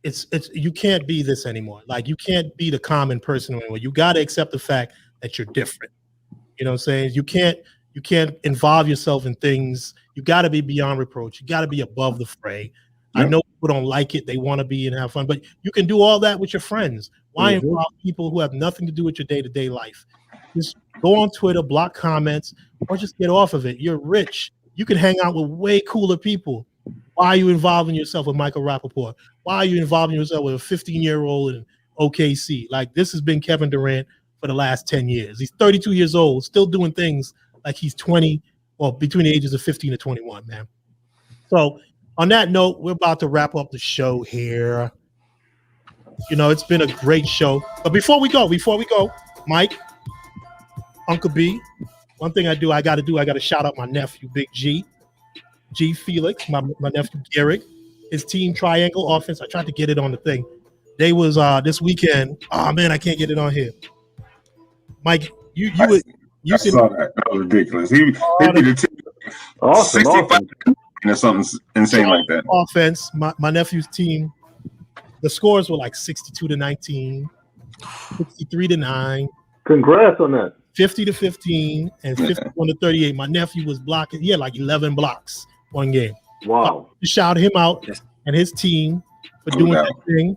it's you can't be this anymore. Like you can't be the common person anymore. You got to accept the fact that you're different. You know what I'm saying? You can't involve yourself in things. You got to be beyond reproach. You got to be above the fray. Yep. I know people don't like it. They want to be and have fun, but you can do all that with your friends. Why involve people who have nothing to do with your day-to-day life? Just go on Twitter, block comments, or just get off of it. You're rich. You can hang out with way cooler people. Why are you involving yourself with Michael Rappaport? Why are you involving yourself with a 15-year-old in OKC? Like, this has been Kevin Durant for the last 10 years. He's 32 years old, still doing things like he's 20 or between the ages of 15 and 21, man. So on that note, we're about to wrap up the show here. It's been a great show. But before we go, Mike, Uncle B, one thing I got to shout out my nephew, Big L.Felix, my nephew, Garrick, his team Triangle Offense. I tried to get it on the thing. They was this weekend. Oh, man, I can't get it on here. Mike, you saw that. That was ridiculous. He beat the team. Awesome. 65 or something insane like that. Offense, my nephew's team, the scores were like 62-19, 63-9. Congrats on that. 50-15 and 51-38. My nephew was blocking. He had like 11 blocks one game. Wow. Shout him out and his team for doing that thing.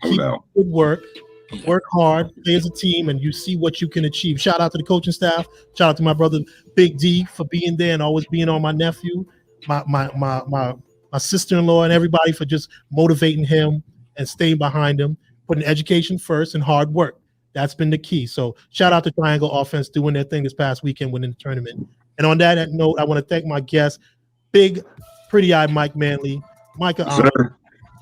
Keep good work hard, play as a team, and you see what you can achieve. Shout out to the coaching staff. Shout out to my brother Big D for being there and always being on my nephew, my sister-in-law, and everybody for just motivating him and staying behind him, putting education first and hard work. That's been the key. So shout out to Triangle Offense doing their thing this past weekend, winning the tournament. And on that note, I want to thank my guest, big, pretty-eyed Mike Manley, Micah,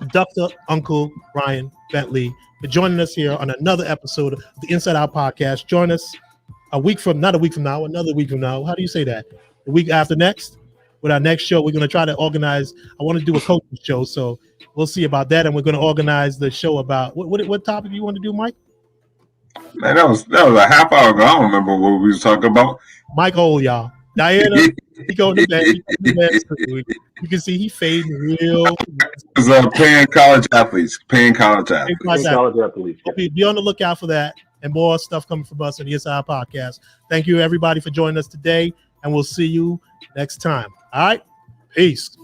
Dr. Uncle Ryan Bentley, for joining us here on another episode of the Inside Out Podcast. Join us another week from now. How do you say that? The week after next, with our next show, we're going to try to organize. I want to do a coaching show, so we'll see about that. And we're going to organize the show about what topic you want to do, Mike? Man, that was a half hour ago. I don't remember what we was talking about. Mike old, y'all. Diana, he going to bed. You can see he fading real. It's paying college athletes. College athletes. Okay, be on the lookout for that and more stuff coming from us on the Inside Podcast. Thank you, everybody, for joining us today, and we'll see you next time. All right? Peace.